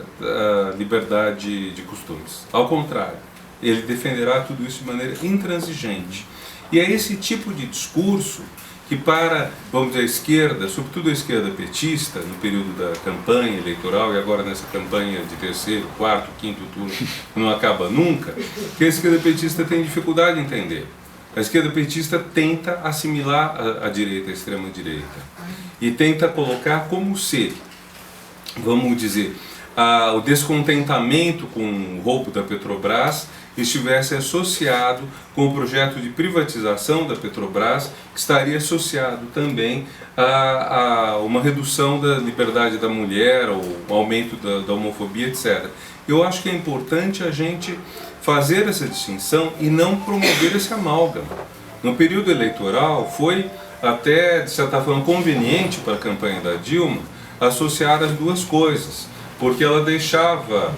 liberdade de costumes. Ao contrário, ele defenderá tudo isso de maneira intransigente. E é esse tipo de discurso que para, vamos dizer, a esquerda, sobretudo a esquerda petista, no período da campanha eleitoral e agora nessa campanha de terceiro, quarto, quinto turno, que não acaba nunca, que a esquerda petista tem dificuldade em entender. A esquerda petista tenta assimilar a direita, a extrema-direita, e tenta colocar como se, vamos dizer, o descontentamento com o roubo da Petrobras estivesse associado com o projeto de privatização da Petrobras, que estaria associado também a uma redução da liberdade da mulher, ou aumento da homofobia, etc. Eu acho que é importante a gente fazer essa distinção e não promover esse amálgama. No período eleitoral foi até, de certa forma, conveniente para a campanha da Dilma associar as duas coisas, porque ela deixava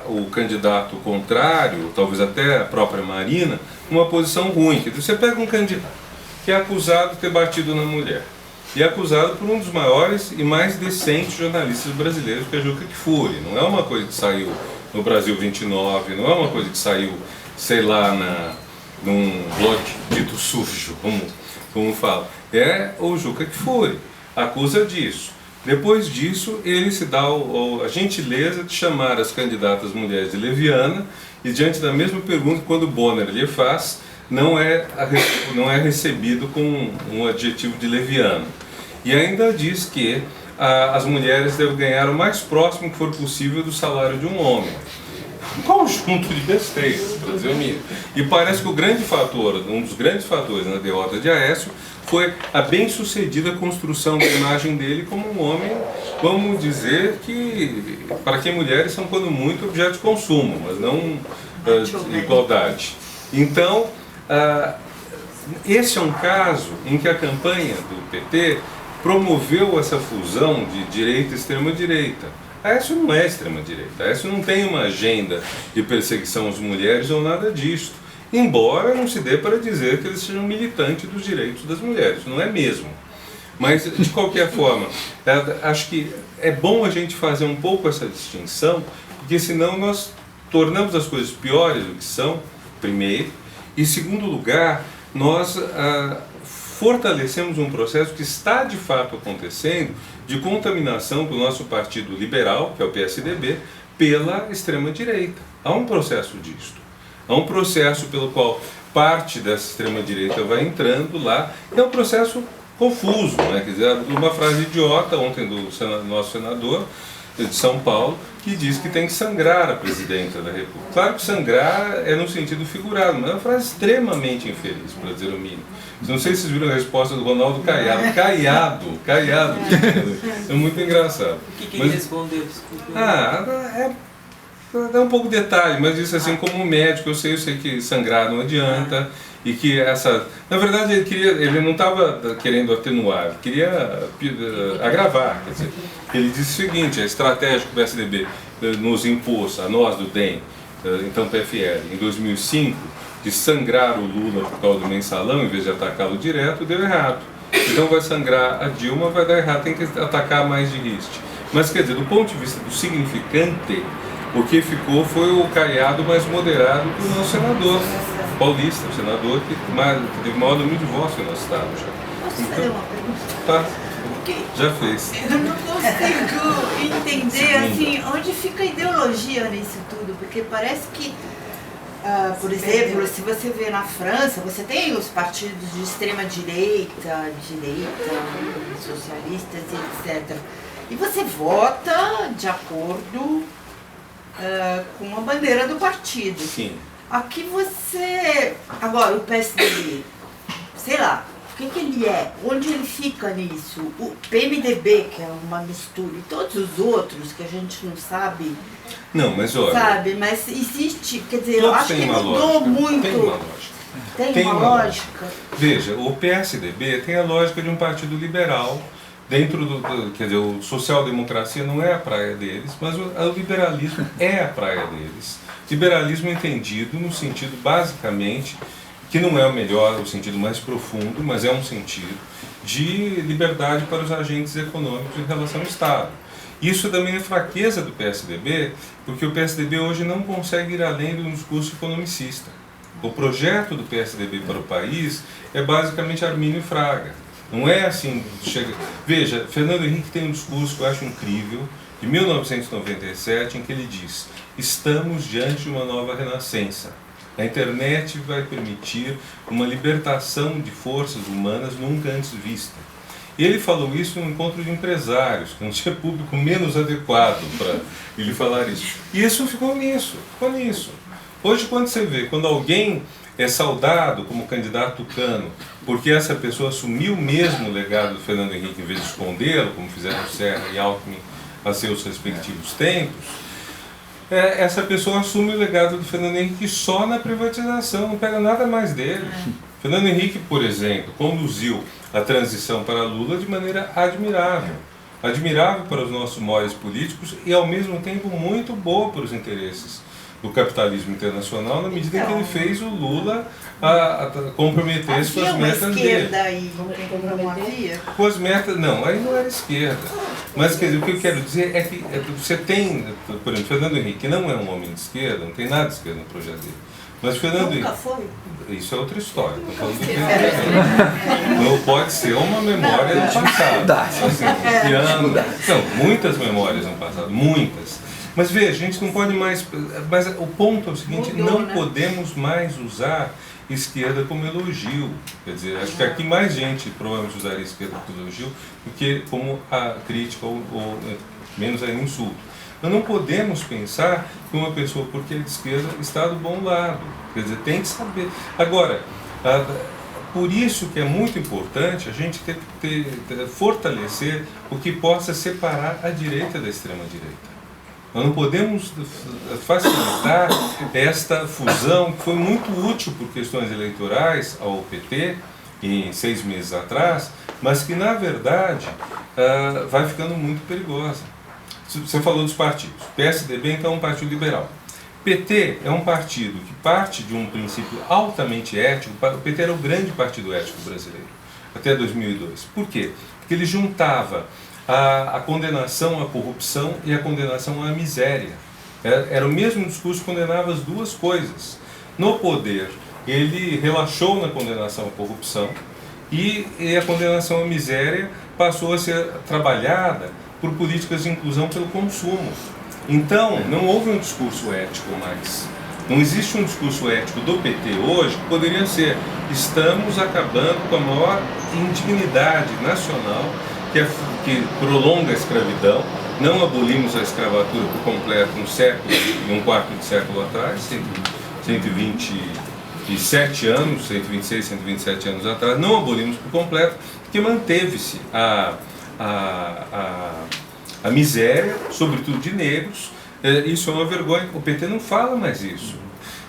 o candidato contrário, talvez até a própria Marina, numa posição ruim. Você pega um candidato que é acusado de ter batido na mulher, e é acusado por um dos maiores e mais decentes jornalistas brasileiros, que é Juca Kfouri. Não é uma coisa que saiu no Brasil 29, não é uma coisa que saiu, sei lá, num blog dito sujo, como fala. É o Juca Kfouri, acusa disso. Depois disso, ele se dá a gentileza de chamar as candidatas mulheres de leviana, e diante da mesma pergunta, quando Bonner lhe faz, não é recebido com um adjetivo de leviano. E ainda diz que as mulheres devem ganhar o mais próximo que for possível do salário de um homem. Um conjunto de besteiras, para dizer o mínimo. E parece que um dos grandes fatores na derrota de Aécio foi a bem-sucedida construção da imagem dele como um homem, vamos dizer que, para quem mulheres são, quando muito, objeto de consumo, mas não de igualdade. Então, esse é um caso em que a campanha do PT promoveu essa fusão de direita e extrema-direita. Aécio não é extrema-direita, Aécio não tem uma agenda de perseguição às mulheres ou nada disso. Embora não se dê para dizer que eles sejam militantes dos direitos das mulheres, não é mesmo. Mas, de qualquer forma, acho que é bom a gente fazer um pouco essa distinção, porque senão nós tornamos as coisas piores do que são, primeiro, e, em segundo lugar, nós fortalecemos um processo que está de fato acontecendo de contaminação do nosso partido liberal, que é o PSDB, pela extrema-direita. Há um processo disto. Há um processo pelo qual parte dessa extrema-direita vai entrando lá, é um processo confuso, né? Quer dizer, uma frase idiota ontem do nosso senador de São Paulo, que diz que tem que sangrar a presidenta da República. Claro que sangrar é no sentido figurado, mas é uma frase extremamente infeliz, para dizer o mínimo. Não sei se vocês viram a resposta do Ronaldo Caiado. Caiado. É muito engraçado. O que ele respondeu? Desculpa. Dá um pouco de detalhe, mas disse assim, como médico, eu sei que sangrar não adianta, e que na verdade ele não estava querendo atenuar, ele queria agravar. Quer dizer, ele disse o seguinte: a estratégia que o PSDB nos impôs, a nós do DEM, então PFL, em 2005, de sangrar o Lula por causa do mensalão, em vez de atacá-lo direto, deu errado. Então vai sangrar a Dilma, vai dar errado, tem que atacar mais de riste. Mas quer dizer, do ponto de vista do significante, o que ficou foi o Caiado mais moderado que o nosso senador paulista, o senador que teve o maior número de votos no nosso estado já. Posso fazer uma pergunta? Tá, Porque já fez. eu não consigo entender assim, onde fica a ideologia nisso tudo, porque parece que, por exemplo, se você vê na França, você tem os partidos de extrema direita, socialistas, etc. E você vota de acordo com a bandeira do partido. Sim. Aqui você... Agora, o PSDB, sei lá, o que ele é? Onde ele fica nisso? O PMDB, que é uma mistura, e todos os outros que a gente não sabe... Não, mas olha... Sabe, mas existe, quer dizer, eu acho que mudou muito. Tem uma lógica. Tem uma lógica? Veja, o PSDB tem a lógica de um partido liberal, dentro quer dizer, o social-democracia não é a praia deles, mas o liberalismo é a praia deles. Liberalismo entendido no sentido, basicamente, que não é o melhor, o sentido mais profundo, mas é um sentido de liberdade para os agentes econômicos em relação ao Estado. Isso também é fraqueza do PSDB, porque o PSDB hoje não consegue ir além do discurso economicista. O projeto do PSDB para o país é basicamente Armínio Fraga. Não é assim, Veja, Fernando Henrique tem um discurso que eu acho incrível, de 1997, em que ele diz: estamos diante de uma nova renascença. A internet vai permitir uma libertação de forças humanas nunca antes vista. E ele falou isso num encontro de empresários, que não tinha público menos adequado para ele falar isso. E isso ficou nisso. Hoje, quando alguém é saudado como candidato tucano, porque essa pessoa assumiu mesmo o legado do Fernando Henrique em vez de escondê-lo, como fizeram Serra e Alckmin a seus respectivos tempos, essa pessoa assume o legado do Fernando Henrique só na privatização, não pega nada mais dele. Fernando Henrique, por exemplo, conduziu a transição para Lula de maneira admirável. Admirável para os nossos mores políticos e, ao mesmo tempo, muito boa para os interesses do capitalismo internacional, na medida em que ele fez o Lula a comprometer-se com as metas dele. Aí, não havia? Com as metas, não, aí não era esquerda. Mas quer dizer, o que eu quero dizer é que você tem, por exemplo, Fernando Henrique, que não é um homem de esquerda, não tem nada de esquerda no projeto dele. Mas Fernando Nunca Henrique, foi? isso é outra história. Estou falando do que não pode ser uma memória do passado. Assim, não, muitas memórias no passado, muitas. Mas veja, a gente não pode mais. Mas o ponto é o seguinte: não podemos mais usar esquerda como elogio. Quer dizer, acho que aqui mais gente provavelmente usaria esquerda como elogio do que como a crítica ou menos ainda insulto. Nós não podemos pensar que uma pessoa, porque é de esquerda, está do bom lado. Quer dizer, tem que saber. Agora, por isso que é muito importante a gente fortalecer o que possa separar a direita da extrema-direita. Nós não podemos facilitar esta fusão, que foi muito útil por questões eleitorais ao PT, em 6 meses atrás, mas que, na verdade, vai ficando muito perigosa. Você falou dos partidos. PSDB, então, é um partido liberal. PT é um partido que parte de um princípio altamente ético. O PT era o grande partido ético brasileiro, até 2002. Por quê? Porque ele juntava a condenação à corrupção e a condenação à miséria. Era o mesmo discurso que condenava as duas coisas. No poder, ele relaxou na condenação à corrupção e a condenação à miséria passou a ser trabalhada por políticas de inclusão pelo consumo. Então, não houve um discurso ético mais. Não existe um discurso ético do PT hoje que poderia ser: estamos acabando com a maior indignidade nacional que prolonga a escravidão. Não abolimos a escravatura por completo um quarto de século atrás, 127 anos, 126, 127 anos atrás, não abolimos por completo, porque manteve-se a miséria, sobretudo de negros. Isso é uma vergonha. O PT não fala mais isso.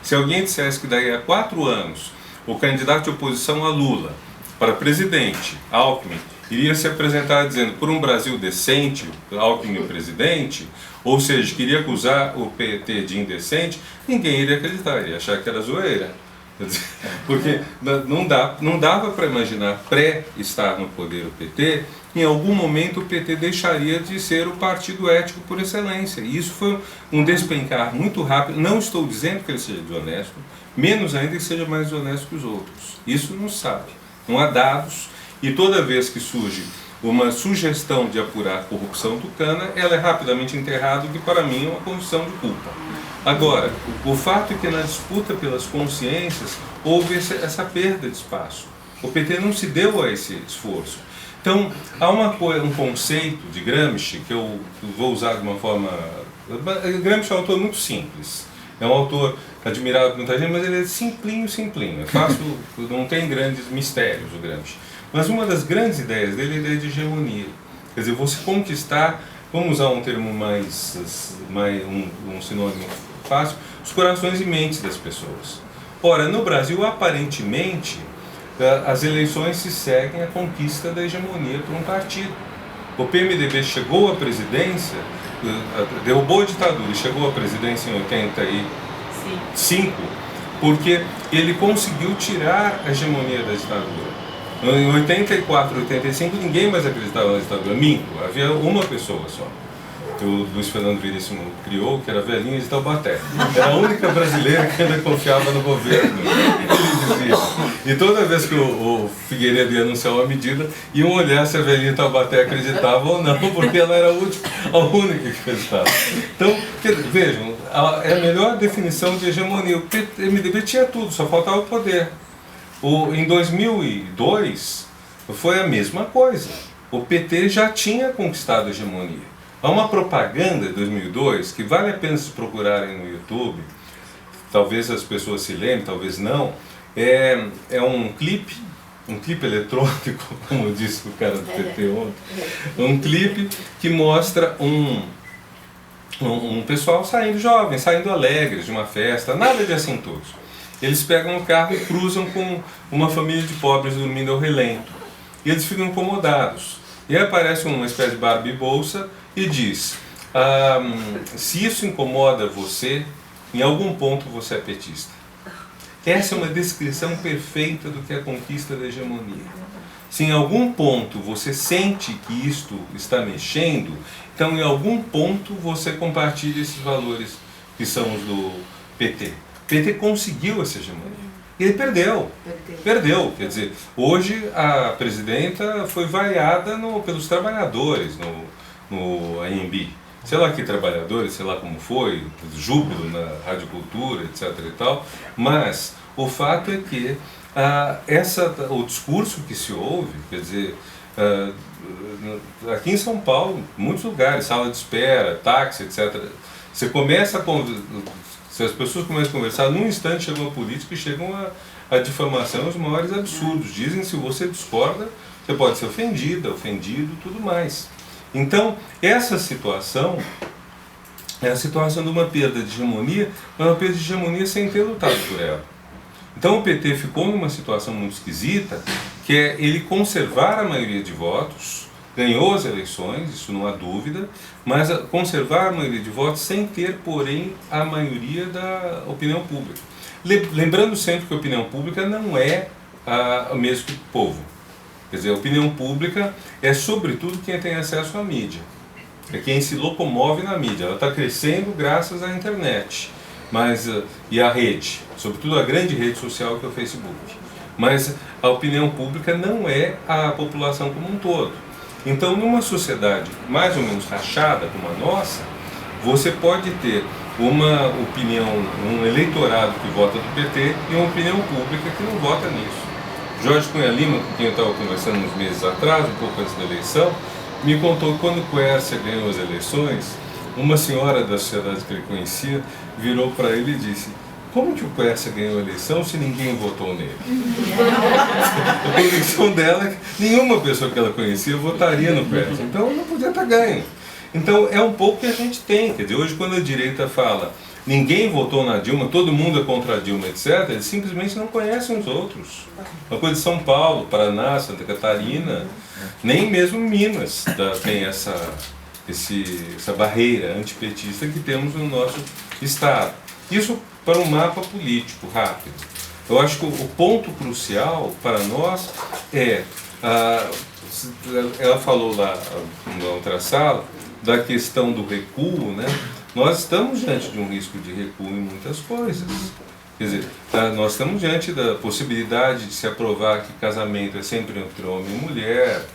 Se alguém dissesse que daí a 4 anos o candidato de oposição a Lula para presidente, Alckmin, iria se apresentar dizendo: por um Brasil decente, Alckmin presidente, ou seja, queria acusar o PT de indecente, ninguém iria acreditar, iria achar que era zoeira. Porque não dava para imaginar, pré-estar no poder o PT, em algum momento o PT deixaria de ser o partido ético por excelência. E isso foi um despencar muito rápido. Não estou dizendo que ele seja desonesto, menos ainda que seja mais desonesto que os outros. Isso não se sabe. Não há dados, e toda vez que surge uma sugestão de apurar corrupção tucana, ela é rapidamente enterrada, o que para mim é uma confissão de culpa. Agora, o fato é que na disputa pelas consciências houve essa perda de espaço. O PT não se deu a esse esforço. Então, há um conceito de Gramsci que eu vou usar de uma forma... Gramsci é um autor muito simples. É um autor admirado por muita gente, mas ele é simplinho. É fácil, não tem grandes mistérios o Gramsci. Mas uma das grandes ideias dele é a ideia de hegemonia. Quer dizer, você conquistar, vamos usar um termo um sinônimo fácil, os corações e mentes das pessoas. Ora, no Brasil, aparentemente, as eleições se seguem a conquista da hegemonia por um partido. O PMDB chegou à presidência, derrubou a ditadura e chegou à presidência em 85, porque ele conseguiu tirar a hegemonia da ditadura. Em 84, 85, ninguém mais acreditava na ditadura. Minto, havia uma pessoa só, que o Luiz Fernando Veríssimo criou, que era velhinha de Taubaté. Era a única brasileira que ainda confiava no governo. Ele dizia. E toda vez que o Figueiredo ia anunciar uma medida, iam olhar se a velhinha de Taubaté acreditava ou não, porque ela era a única que acreditava. Então, vejam, é a melhor definição de hegemonia. O PMDB tinha tudo, só faltava o poder. Em 2002, foi a mesma coisa. O PT já tinha conquistado a hegemonia. Há uma propaganda de 2002 que vale a pena se procurarem no YouTube, talvez as pessoas se lembrem, talvez não, é um clipe eletrônico, como disse o cara do PT ontem, um clipe que mostra um pessoal saindo jovem, saindo alegres de uma festa, nada de assintoso. Eles pegam o carro e cruzam com uma família de pobres dormindo ao relento. E eles ficam incomodados. E aí aparece uma espécie de Barbie bolsa e diz: se isso incomoda você, em algum ponto você é petista. Essa é uma descrição perfeita do que é a conquista da hegemonia. Se em algum ponto você sente que isto está mexendo, então em algum ponto você compartilha esses valores que são os do PT. O PT conseguiu essa hegemonia. E ele perdeu. Quer dizer, hoje a presidenta foi vaiada pelos trabalhadores no AMB. Sei lá que trabalhadores, sei lá como foi, júbilo na Rádio Cultura, etc. e tal, mas o fato é que o discurso que se ouve, quer dizer, aqui em São Paulo, muitos lugares, sala de espera, táxi, etc. Você começa se as pessoas começam a conversar, num instante chegam a política e chegam a difamação, os maiores absurdos. Dizem que se você discorda, você pode ser ofendido, tudo mais. Então, essa situação é a situação de uma perda de hegemonia, mas uma perda de hegemonia sem ter lutado por ela. Então o PT ficou numa situação muito esquisita, que é ele conservar a maioria de votos, ganhou as eleições, isso não há dúvida, mas conservar a maioria de votos sem ter, porém, a maioria da opinião pública. Lembrando sempre que a opinião pública não é o mesmo que o povo. Quer dizer, a opinião pública é sobretudo quem tem acesso à mídia. É quem se locomove na mídia. Ela está crescendo graças à internet e à rede, sobretudo a grande rede social que é o Facebook. Mas a opinião pública não é a população como um todo. Então, numa sociedade mais ou menos rachada como a nossa, você pode ter uma opinião, um eleitorado que vota do PT e uma opinião pública que não vota nisso. Jorge Cunha Lima, com quem eu estava conversando uns meses atrás, um pouco antes da eleição, me contou que quando o Quércia ganhou as eleições, uma senhora da sociedade que ele conhecia virou para ele e disse: como que o Quércia ganhou a eleição se ninguém votou nele? A convicção dela é que nenhuma pessoa que ela conhecia votaria no Quércia, então não podia estar ganho. Então é um pouco que a gente tem, quer dizer, hoje quando a direita fala ninguém votou na Dilma, todo mundo é contra a Dilma, etc., eles simplesmente não conhecem os outros. Uma coisa de São Paulo, Paraná, Santa Catarina, nem mesmo Minas tem essa barreira antipetista que temos no nosso estado. Isso para um mapa político rápido. Eu acho que o ponto crucial para nós é, ela falou lá na outra sala, da questão do recuo, né? Nós estamos diante de um risco de recuo em muitas coisas. Quer dizer, nós estamos diante da possibilidade de se aprovar que casamento é sempre entre homem e mulher.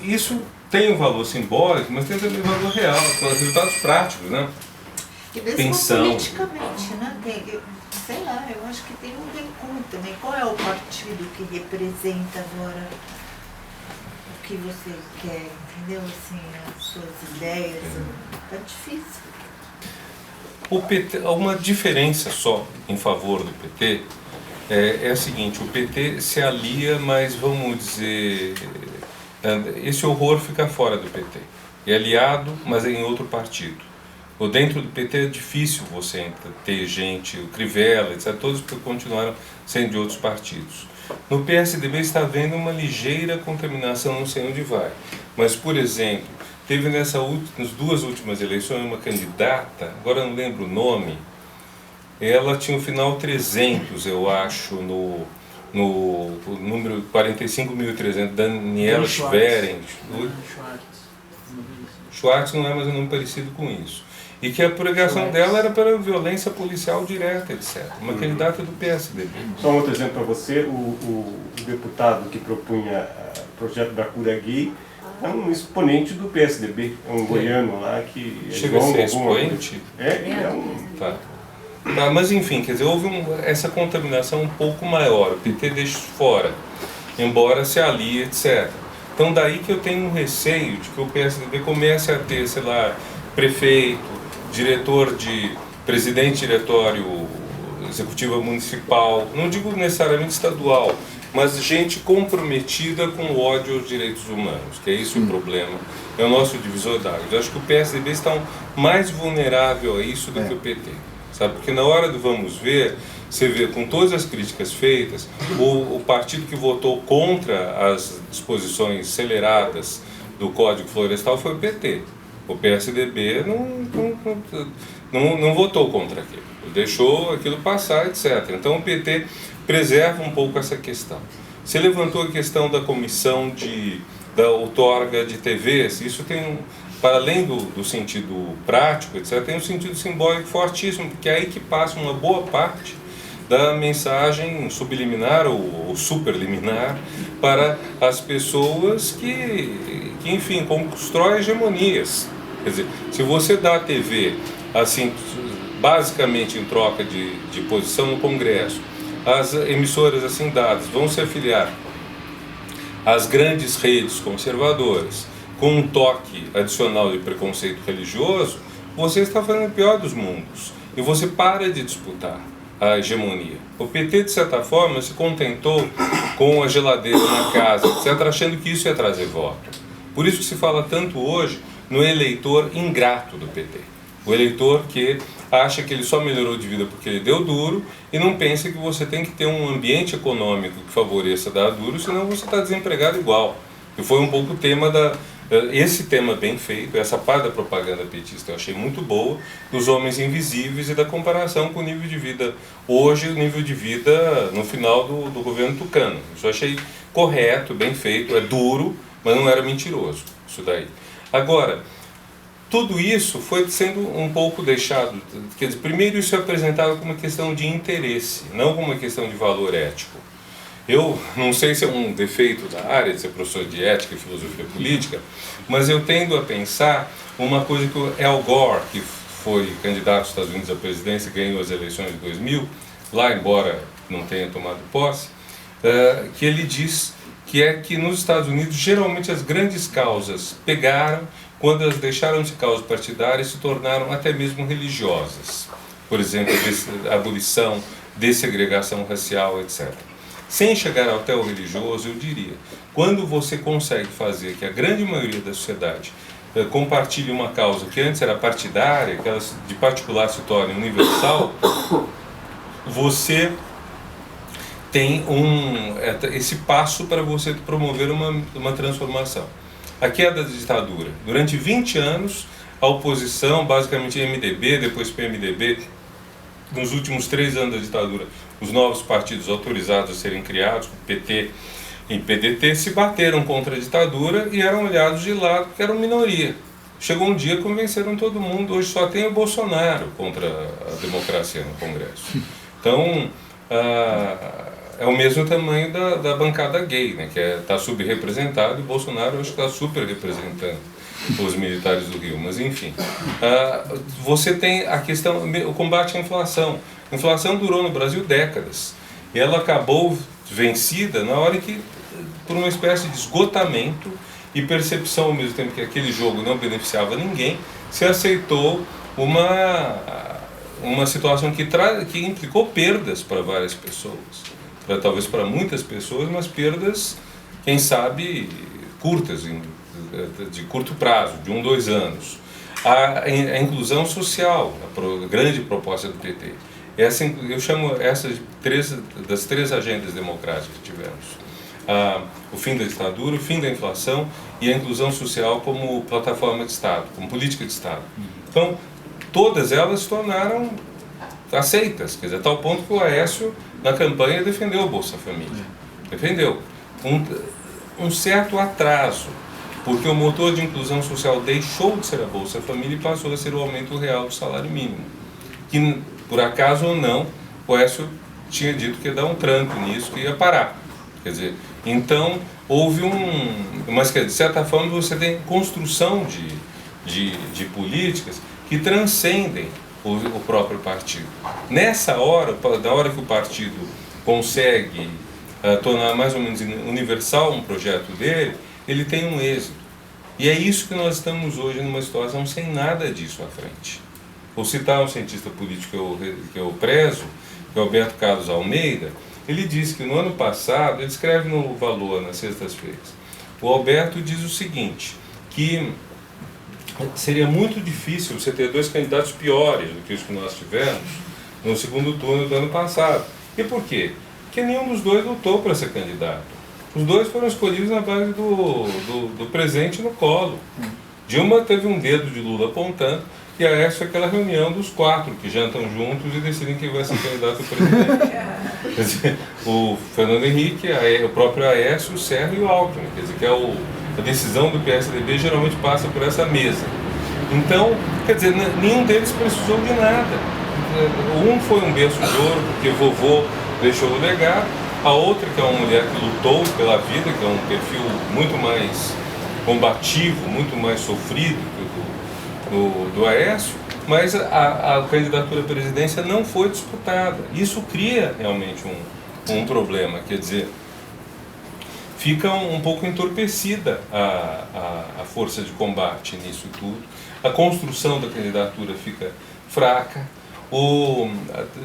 Isso tem um valor simbólico, mas tem também um valor real, resultados práticos, né? E mesmo Pensão. politicamente, né? Sei lá, eu acho que tem um recuo também. Qual é o partido que representa agora o que você quer, entendeu? Assim, as suas ideias. Tá difícil. O PT, uma diferença só em favor do PT é a seguinte: o PT se alia, mas vamos dizer, esse horror fica fora do PT. É aliado, mas é em outro partido. Ou dentro do PT é difícil você ter gente, o Crivella, etc., todos continuaram sendo de outros partidos. No PSDB está havendo uma ligeira contaminação, não sei onde vai. Mas, por exemplo, teve nas duas últimas eleições uma candidata, agora eu não lembro o nome, ela tinha o final 300, eu acho, no número 45.300, Daniela Schweren. Schwartz não é mais um nome parecido com isso. E que a pregação dela era para violência policial direta, etc. Uma candidata do PSDB. Só um outro exemplo para você, o deputado que propunha o projeto da cura gay é um exponente do PSDB, é um goiano lá que... Chega a ser expoente? Ele é um... Tá, mas enfim, quer dizer, houve essa contaminação um pouco maior, o PT deixa isso fora, embora se alie, etc. Então daí que eu tenho um receio de que o PSDB comece a ter, sei lá, prefeito, diretor de presidente diretório executiva municipal, não digo necessariamente estadual, mas gente comprometida com o ódio aos direitos humanos, que é isso o problema, é o nosso divisor d'águas. Eu acho que o PSDB está mais vulnerável a isso do que o PT, sabe? Porque na hora do vamos ver, você vê com todas as críticas feitas, o partido que votou contra as disposições aceleradas do Código Florestal foi o PT. O PSDB não votou contra aquilo, deixou aquilo passar, etc. Então o PT preserva um pouco essa questão. Você levantou a questão da comissão da outorga de TVs, isso tem, para além do sentido prático, etc., tem um sentido simbólico fortíssimo, porque é aí que passa uma boa parte da mensagem subliminar ou superliminar para as pessoas que enfim, constroem hegemonias. Quer dizer, se você dá a TV, assim, basicamente em troca de posição no Congresso, as emissoras assim dadas vão se afiliar às grandes redes conservadoras com um toque adicional de preconceito religioso, você está fazendo o pior dos mundos e você para de disputar a hegemonia. O PT, de certa forma, se contentou com a geladeira na casa, etc., achando que isso ia trazer voto. Por isso que se fala tanto hoje no eleitor ingrato do PT. O eleitor que acha que ele só melhorou de vida porque ele deu duro e não pensa que você tem que ter um ambiente econômico que favoreça dar duro, senão você está desempregado igual. E foi um pouco o tema esse tema bem feito, essa parte da propaganda petista eu achei muito boa, dos homens invisíveis e da comparação com o nível de vida hoje, o nível de vida no final do governo Tucano. Isso eu achei correto, bem feito, é duro, mas não era mentiroso, isso daí. Agora, tudo isso foi sendo um pouco deixado, quer dizer, primeiro isso é apresentado como uma questão de interesse, não como uma questão de valor ético. Eu não sei se é um defeito da área de ser professor de ética e filosofia política, mas eu tendo a pensar uma coisa que o Al Gore, que foi candidato dos Estados Unidos à presidência e ganhou as eleições de 2000, lá embora não tenha tomado posse, que ele diz que é que nos Estados Unidos geralmente as grandes causas pegaram quando elas deixaram de ser causas partidárias e se tornaram até mesmo religiosas. Por exemplo, a abolição, dessegregação racial, etc. Sem chegar até o religioso, eu diria, quando você consegue fazer que a grande maioria da sociedade compartilhe uma causa que antes era partidária, que ela de particular se torne universal, você tem esse passo para você promover uma transformação. A queda da ditadura. Durante 20 anos, a oposição, basicamente MDB, depois PMDB, nos últimos 3 anos da ditadura, os novos partidos autorizados a serem criados, o PT e PDT, se bateram contra a ditadura e eram olhados de lado porque eram minoria. Chegou um dia e convenceram todo mundo, hoje só tem o Bolsonaro contra a democracia no Congresso. Então, é o mesmo tamanho da bancada gay, né, que está subrepresentado, e o Bolsonaro acho que está super representando os militares do Rio, mas enfim. Você tem a questão, o combate à inflação. A inflação durou no Brasil décadas, e ela acabou vencida na hora que, por uma espécie de esgotamento e percepção ao mesmo tempo que aquele jogo não beneficiava ninguém, se aceitou uma situação que implicou perdas para várias pessoas, talvez para muitas pessoas, mas perdas, quem sabe, curtas, de curto prazo, de 1, 2 anos. A inclusão social, a grande proposta do PT. Eu chamo essas das 3 agendas democráticas que tivemos. O fim da ditadura, o fim da inflação e a inclusão social como plataforma de Estado, como política de Estado. Então, todas elas se tornaram aceitas, quer dizer, a tal ponto que o Aécio, na campanha, defendeu o Bolsa Família. Defendeu. Um certo atraso, porque o motor de inclusão social deixou de ser a Bolsa Família e passou a ser o aumento real do salário mínimo. Que, por acaso ou não, o Aécio tinha dito que ia dar um tranco nisso, que ia parar. Quer dizer, então, houve mas, de certa forma, você tem construção de políticas que transcendem o próprio partido. Nessa hora, na hora que o partido consegue tornar mais ou menos universal um projeto dele, ele tem um êxito. E é isso que nós estamos hoje numa situação sem nada disso à frente. Vou citar um cientista político que eu prezo, que é Alberto Carlos Almeida. Ele disse que no ano passado, ele escreve no Valor, nas sextas-feiras, o Alberto diz o seguinte, que seria muito difícil você ter 2 candidatos piores do que os que nós tivemos no segundo turno do ano passado. E por quê? Porque nenhum dos dois lutou para ser candidato. Os dois foram escolhidos na base do presente no colo. Dilma teve um dedo de Lula apontando, e a Aécio é aquela reunião dos 4 que jantam juntos e decidem quem vai ser candidato a presidente. Quer dizer, o Fernando Henrique, o próprio Aécio, o Serra e o Alckmin. Quer dizer, que a decisão do PSDB geralmente passa por essa mesa. Então, quer dizer, nenhum deles precisou de nada. Um foi um berço de ouro, porque vovô deixou o legado. A outra, que é uma mulher que lutou pela vida, que é um perfil muito mais combativo, muito mais sofrido que o do Aécio, mas a candidatura à presidência não foi disputada. Isso cria realmente um problema, quer dizer, fica um pouco entorpecida a força de combate nisso tudo, a construção da candidatura fica fraca.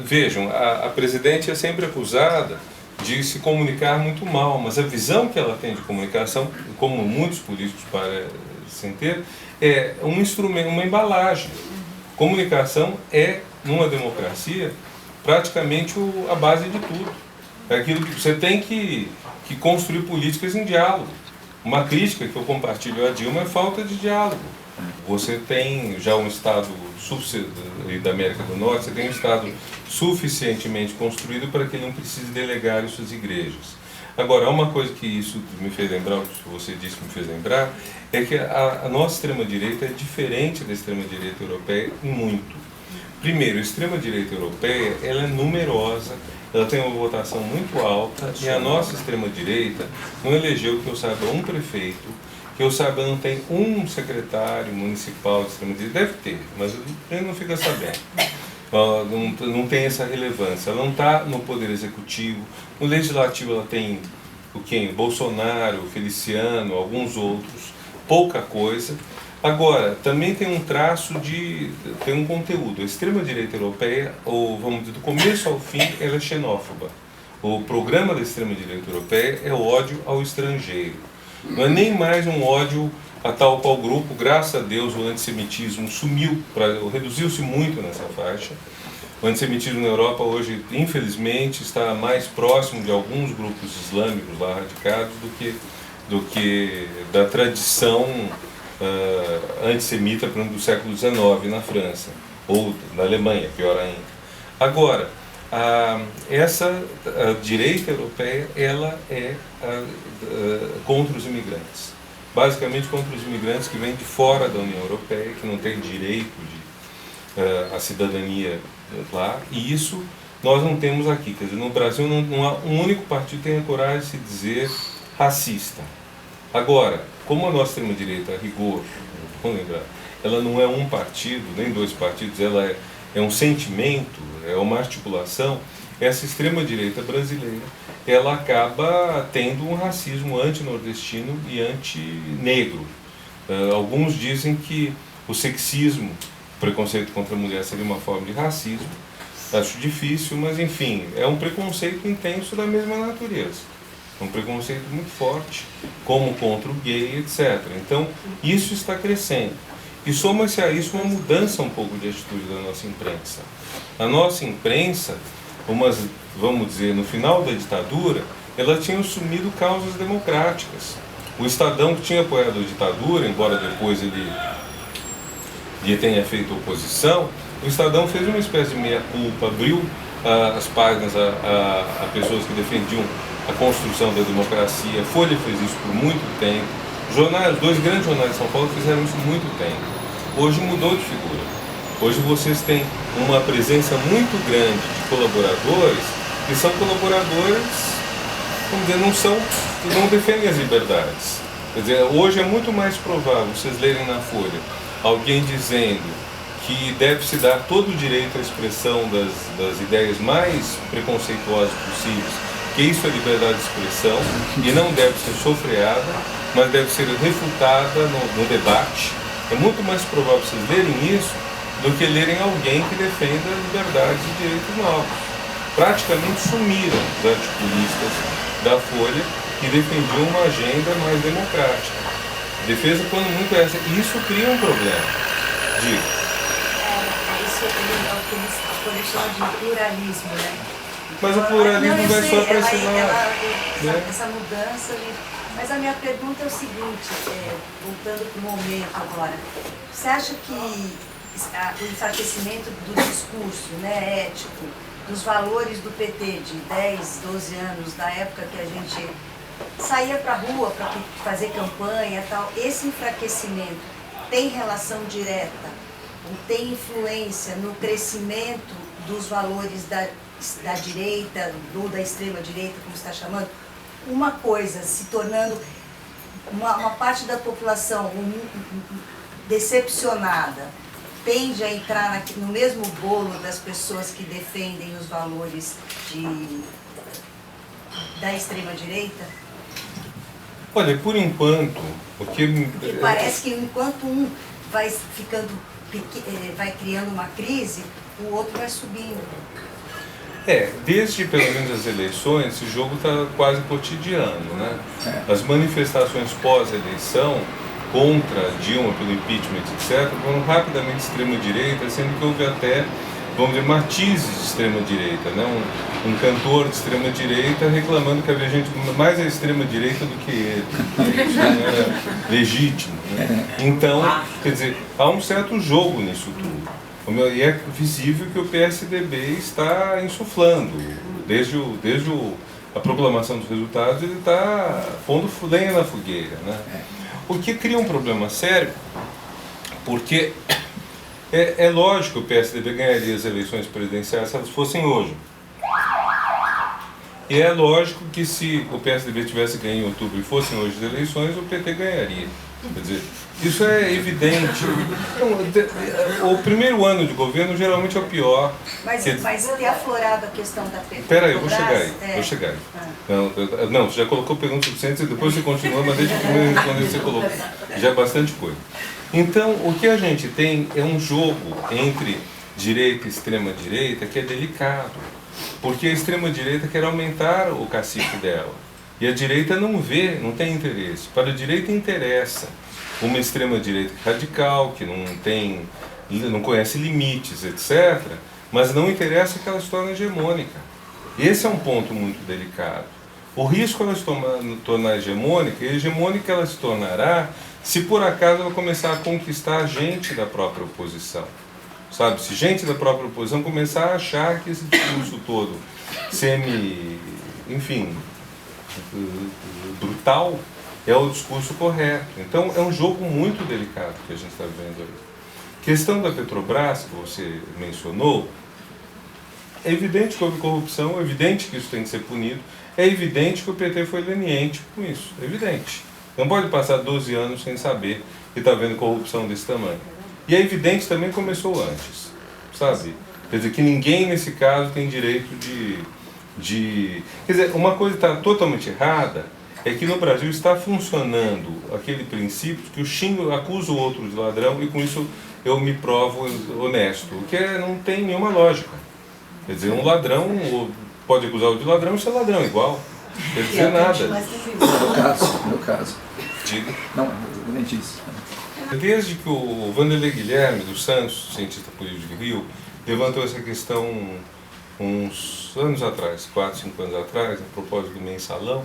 Vejam, a presidente é sempre acusada de se comunicar muito mal, mas a visão que ela tem de comunicação, como muitos políticos parecem ter, é um instrumento, uma embalagem. Comunicação é, numa democracia, praticamente a base de tudo. É aquilo que você tem que construir políticas em diálogo. Uma crítica que eu compartilho a Dilma é falta de diálogo. Você tem já um Estado da América do Norte, você tem um Estado suficientemente construído para que ele não precise delegar em suas igrejas. Agora, uma coisa que isso me fez lembrar, o que você disse que me fez lembrar, é que a nossa extrema-direita é diferente da extrema-direita europeia em muito. Primeiro, a extrema-direita europeia ela é numerosa, ela tem uma votação muito alta, e a nossa extrema-direita não elegeu, que eu saiba, um prefeito, que eu saiba, não tem um secretário municipal de extrema-direita. Deve ter, mas a gente não fica sabendo. Não tem essa relevância. Ela não está no poder executivo. No legislativo ela tem o quem? Bolsonaro, Feliciano, alguns outros. Pouca coisa. Agora, também tem um traço tem um conteúdo. A extrema-direita europeia, ou vamos dizer, do começo ao fim, ela é xenófoba. O programa da extrema-direita europeia é o ódio ao estrangeiro. Não é nem mais um ódio a tal qual grupo. Graças a Deus o antissemitismo sumiu, reduziu-se muito nessa faixa. O antissemitismo na Europa hoje, infelizmente, está mais próximo de alguns grupos islâmicos lá radicados do que da tradição antissemita, por exemplo, do século XIX na França, ou na Alemanha, pior ainda. Agora, essa direita europeia, ela é contra os imigrantes. Basicamente contra os imigrantes que vêm de fora da União Europeia, que não têm direito à cidadania lá, e isso nós não temos aqui. Quer dizer, no Brasil não há um único partido que tenha coragem de se dizer racista. Agora, como a nossa extrema-direita, a rigor, vamos lembrar, ela não é um partido, nem 2 partidos, ela é um sentimento, é uma articulação. Essa extrema-direita brasileira, ela acaba tendo um racismo anti-nordestino e anti-negro. Alguns dizem que o sexismo, o preconceito contra a mulher seria uma forma de racismo. Acho difícil, mas enfim, é um preconceito intenso da mesma natureza. É um preconceito muito forte, como contra o gay, etc. Então, isso está crescendo. E soma-se a isso uma mudança um pouco de atitude da nossa imprensa. A nossa imprensa, vamos dizer, no final da ditadura, ela tinha assumido causas democráticas. O Estadão, que tinha apoiado a ditadura, embora depois ele tenha feito oposição, o Estadão fez uma espécie de meia-culpa, abriu as páginas a pessoas que defendiam a construção da democracia. A Folha fez isso por muito tempo. 2 grandes jornais de São Paulo fizeram isso por muito tempo. Hoje mudou de figura. Hoje vocês têm uma presença muito grande de colaboradores que são colaboradores, vamos dizer, não defendem as liberdades. Quer dizer, hoje é muito mais provável vocês lerem na Folha alguém dizendo que deve-se dar todo o direito à expressão das ideias mais preconceituosas possíveis, que isso é liberdade de expressão e não deve ser sofreada, mas deve ser refutada no debate. É muito mais provável vocês lerem isso do que lerem alguém que defenda liberdades e direitos novos. Praticamente sumiram os articulistas da Folha que defendiam uma agenda mais democrática. Defesa, quando muito é essa, isso cria um problema. Digo. Isso é o que eles chamam de pluralismo, né? Mas o pluralismo não, vai sei, só para esse lado. Essa mudança. Mas a minha pergunta é o seguinte, voltando para o momento agora. Você acha que o enfraquecimento do discurso, né, ético, dos valores do PT de 10, 12 anos, da época que a gente saía para a rua para fazer campanha e tal, esse enfraquecimento tem relação direta, ou tem influência no crescimento dos valores da direita, ou da extrema direita, como você está chamando? Uma coisa se tornando uma parte da população decepcionada, tende a entrar no mesmo bolo das pessoas que defendem os valores da extrema-direita? Olha, por enquanto, porque parece que enquanto um vai vai criando uma crise, o outro vai subindo. Desde pelo menos as eleições, esse jogo está quase cotidiano, né? As manifestações pós-eleição contra Dilma pelo impeachment, etc., foram rapidamente extrema-direita, sendo que houve até, vamos dizer, matizes de extrema-direita, né? Um cantor de extrema-direita reclamando que havia gente mais à extrema-direita do que ele. Isso não era legítimo, né? Então, quer dizer, há um certo jogo nisso tudo. E é visível que o PSDB está insuflando, desde a proclamação dos resultados, ele está pondo lenha na fogueira, né? O que cria um problema sério, porque é lógico que o PSDB ganharia as eleições presidenciais se elas fossem hoje. E é lógico que se o PSDB tivesse ganho em outubro e fossem hoje as eleições, o PT ganharia. Quer dizer, isso é evidente. O primeiro ano de governo geralmente é o pior. Mas ter aflorado a questão da Petrobras... Espera aí, eu vou chegar aí. Não, você já colocou perguntas suficientes e depois você continua, mas deixa eu primeiro responder o que você colocou. Já é bastante coisa. Então, o que a gente tem é um jogo entre direita e extrema-direita que é delicado. Porque a extrema-direita quer aumentar o cacife dela. E a direita não vê, não tem interesse. Para a direita interessa uma extrema-direita radical, que não conhece limites, etc., mas não interessa que ela se torne hegemônica. Esse é um ponto muito delicado. O risco ela se tornar hegemônica, e a hegemônica ela se tornará se por acaso ela começar a conquistar gente da própria oposição. Sabe, se gente da própria oposição começar a achar que esse discurso todo brutal é o discurso correto. Então é um jogo muito delicado que a gente está vendo aí. Questão da Petrobras, que você mencionou, é evidente que houve corrupção, é evidente que isso tem que ser punido, é evidente que o PT foi leniente com isso, é evidente. Não pode passar 12 anos sem saber que está havendo corrupção desse tamanho. E é evidente também que começou antes, sabe? Quer dizer, que ninguém nesse caso tem direito de... Quer dizer, uma coisa que está totalmente errada é que no Brasil está funcionando aquele princípio que eu xingo, acuso o outro de ladrão e com isso eu me provo honesto, o que não tem nenhuma lógica. Quer dizer, um ladrão pode acusar o de ladrão e ser ladrão igual. Quer dizer nada. No caso. Diga. Não, nem disse. Desde que o Vanderlei Guilherme dos Santos, cientista político de Rio, levantou essa questão uns anos atrás, 4, 5 anos atrás, a propósito do mensalão,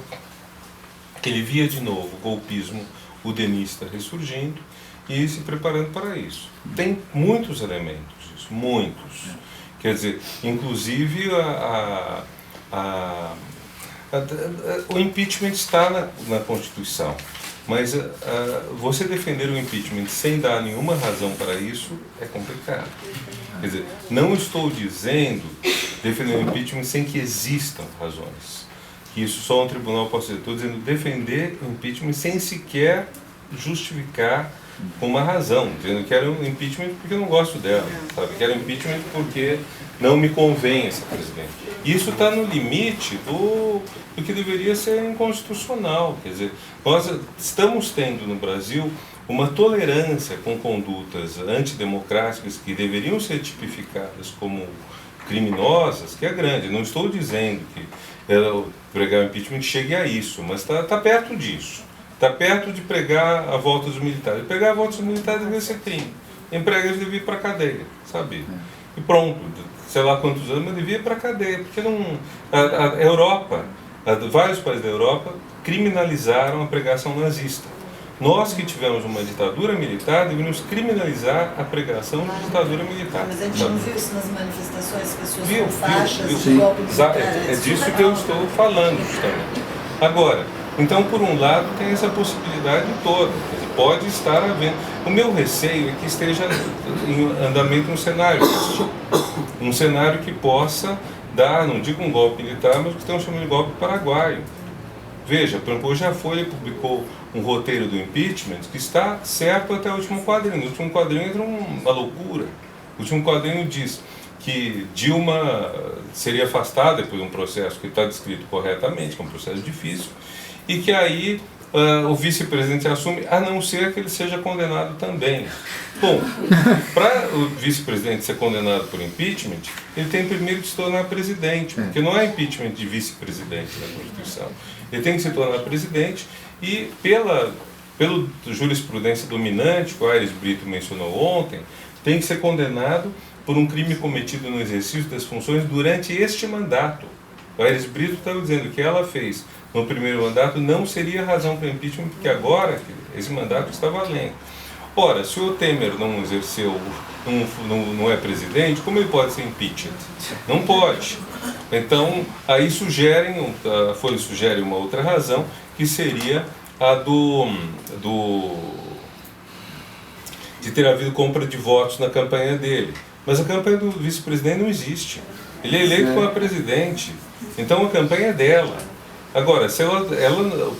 que ele via de novo o golpismo udenista ressurgindo e se preparando para isso. Tem muitos elementos disso, muitos. Quer dizer, inclusive o impeachment está na Constituição, mas você defender o impeachment sem dar nenhuma razão para isso é complicado. Quer dizer, não estou dizendo defender o impeachment sem que existam razões, que isso só um tribunal possa dizer. Estou dizendo defender o impeachment sem sequer justificar com uma razão, dizendo que quero um impeachment porque eu não gosto dela, sabe? Quero impeachment porque não me convém esse presidente. Isso está no limite do que deveria ser inconstitucional. Quer dizer, nós estamos tendo no Brasil uma tolerância com condutas antidemocráticas que deveriam ser tipificadas como criminosas, que é grande. Não estou dizendo que pregar o impeachment chegue a isso, mas está perto disso. Está perto de pregar a volta dos militares. Pregar a volta dos militares devia ser crime. Empregados deviam ir para a cadeia, sabe? E pronto, sei lá quantos anos, mas devia ir para a cadeia, porque não... A Europa, vários países da Europa criminalizaram a pregação nazista. Nós que tivemos uma ditadura militar, deveríamos criminalizar a pregação de ditadura militar. Mas a gente não viu isso nas manifestações, as pessoas Viu, com faixas, viu. golpe militar. É disso que eu estou falando, justamente. Agora, então, por um lado, tem essa possibilidade toda. Pode estar havendo. O meu receio é que esteja em andamento um cenário desse tipo. Um cenário que possa dar, não digo um golpe militar, mas o que estão chamando de golpe paraguaio. Veja, por exemplo, hoje a Folha publicou um roteiro do impeachment que está certo até o último quadrinho. No último quadrinho entra uma loucura. O último quadrinho diz que Dilma seria afastada depois de um processo que está descrito corretamente, que é um processo difícil, e que aí o vice-presidente assume, a não ser que ele seja condenado também. Bom, para o vice-presidente ser condenado por impeachment, ele tem primeiro de se tornar presidente, porque não é impeachment de vice-presidente na Constituição. Ele tem que se tornar presidente e, pela jurisprudência dominante, que o Aires Brito mencionou ontem, tem que ser condenado por um crime cometido no exercício das funções durante este mandato. O Aires Brito estava dizendo que ela fez no primeiro mandato não seria razão para impeachment, porque agora esse mandato está valendo. Ora, se o Temer não exerceu, não é presidente, como ele pode ser impeachment? Não pode. Então, aí a Folha sugere uma outra razão, que seria a de ter havido compra de votos na campanha dele. Mas a campanha do vice-presidente não existe. Ele é eleito para presidente. Então a campanha é dela. Agora, se ela,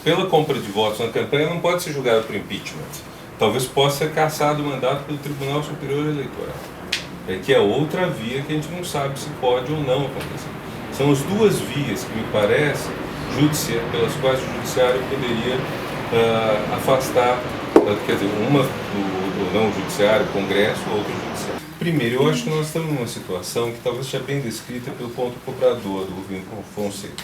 pela compra de votos na campanha, não pode ser julgada por impeachment. Talvez possa ser cassado o mandato pelo Tribunal Superior Eleitoral. Que é outra via que a gente não sabe se pode ou não acontecer. São as duas vias que me parece pelas quais o Judiciário poderia afastar, quer dizer, uma do não Judiciário, Congresso, outra Judiciário. Primeiro, eu acho que nós estamos numa situação que talvez seja bem descrita pelo ponto cobrador do governo Fonseca,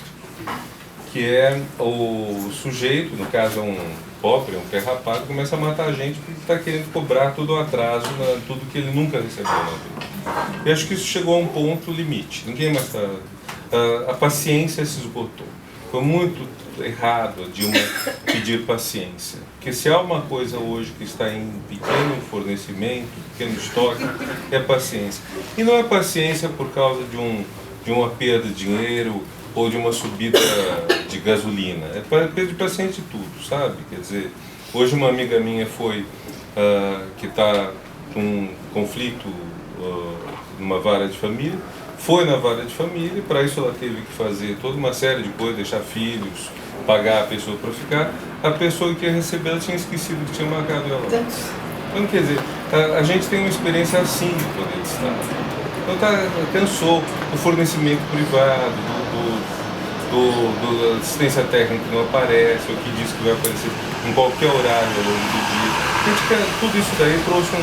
que é o sujeito, no caso é um pobre, um pré-rapado, começa a matar a gente porque está querendo cobrar todo o atraso, tudo que ele nunca recebeu na vida. Eu acho que isso chegou a um ponto limite. Ninguém mais está... A paciência se esgotou. Foi muito errado a Dilma pedir paciência. Porque se há uma coisa hoje que está em pequeno fornecimento, pequeno estoque, é paciência. E não é paciência por causa de uma perda de dinheiro ou de uma subida de gasolina. É perda de paciência de tudo, sabe? Quer dizer, hoje uma amiga minha que está num conflito numa vara de família, foi na vara de família, para isso ela teve que fazer toda uma série de coisas, deixar filhos, pagar a pessoa para ficar. A pessoa que ia receber, ela tinha esquecido que tinha marcado ela. Então, quer dizer, a gente tem uma experiência assim de poder de Estado. Então, cansou do fornecimento privado, da assistência técnica que não aparece, ou que diz que vai aparecer em qualquer horário ao longo do dia. Tudo isso daí trouxe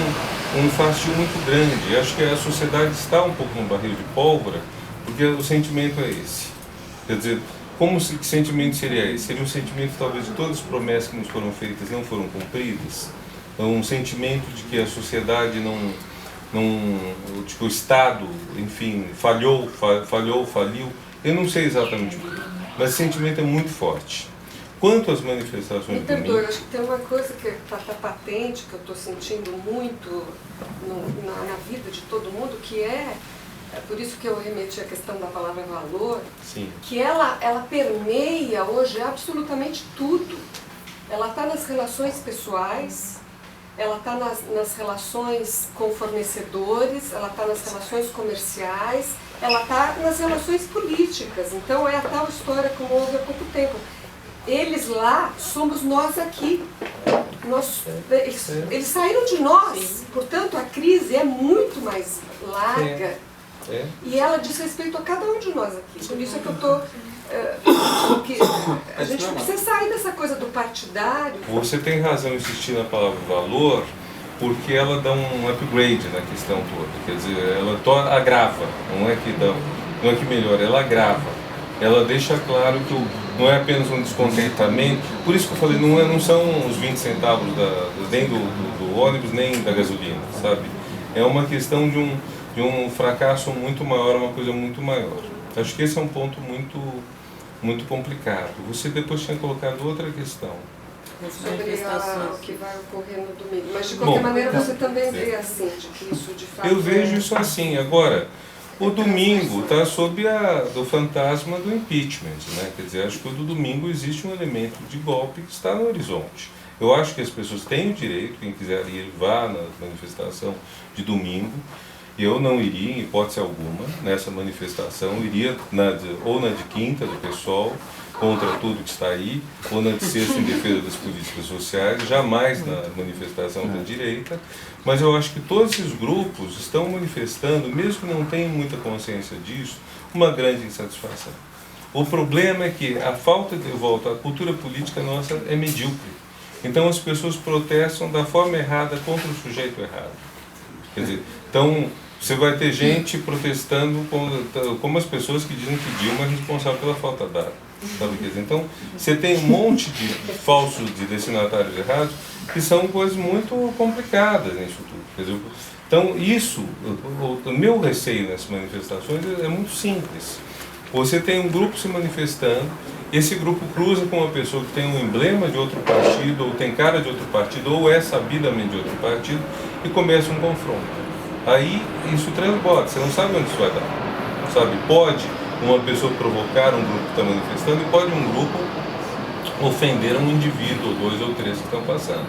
um fastio muito grande. Acho que a sociedade está um pouco num barril de pólvora, porque o sentimento é esse. Quer dizer, que sentimento seria esse? Seria um sentimento, talvez, de todas as promessas que nos foram feitas não foram cumpridas? Um sentimento de que a sociedade de que o Estado, enfim, faliu. Eu não sei exatamente o que, mas o sentimento é muito forte. Quanto às manifestações do domingo... acho que tem uma coisa que está patente, que eu estou sentindo muito na vida de todo mundo, que é por isso que eu remeti à questão da palavra valor, Sim. Que ela permeia hoje absolutamente tudo. Ela está nas relações pessoais, ela está nas relações com fornecedores, ela está nas relações comerciais, ela está nas relações políticas. Então é a tal história como houve há pouco tempo. Eles lá, somos nós aqui. Eles saíram de nós, portanto a crise é muito mais larga e ela diz respeito a cada um de nós aqui. Por isso é que eu estou a gente precisa sair dessa coisa do partidário. Você tem razão em insistir na palavra valor, porque ela dá um upgrade na questão toda. Quer dizer, ela agrava, não é que melhora, ela agrava. Ela deixa claro que não é apenas um descontentamento, por isso que eu falei, não são os 20 centavos nem do ônibus, nem da gasolina, sabe? É uma questão de um fracasso muito maior, uma coisa muito maior. Acho que esse é um ponto muito complicado. Você depois tinha colocado outra questão. Sobre o que vai ocorrer no domingo. Mas de qualquer maneira você também vê assim, de que isso de fato. Eu vejo isso assim. Agora, o domingo está sob o fantasma do impeachment, né? Quer dizer, acho que do domingo existe um elemento de golpe que está no horizonte. Eu acho que as pessoas têm o direito, quem quiser ir, vá na manifestação de domingo. Eu não iria, em hipótese alguma, nessa manifestação. Iria ou na de quinta do PSOL, contra tudo que está aí, ou na de sexta em defesa das políticas sociais, jamais na manifestação da direita. Mas eu acho que todos esses grupos estão manifestando, mesmo que não tenham muita consciência disso, uma grande insatisfação. O problema é que a falta de volta à cultura política nossa é medíocre. Então as pessoas protestam da forma errada contra o sujeito errado. Quer dizer, então você vai ter gente protestando como as pessoas que dizem que Dilma é responsável pela falta d'água. Sabe? Então você tem um monte de falsos de destinatários errados que são coisas muito complicadas nisso tudo. Quer dizer, então isso, o meu receio nessas manifestações é muito simples. Você tem um grupo se manifestando, esse grupo cruza com uma pessoa que tem um emblema de outro partido, ou tem cara de outro partido, ou é sabidamente de outro partido, e começa um confronto. Aí isso transborda, você não sabe onde isso vai dar. Sabe? Pode uma pessoa provocar um grupo que está manifestando, e pode um grupo ofender um indivíduo, ou dois ou três que estão passando.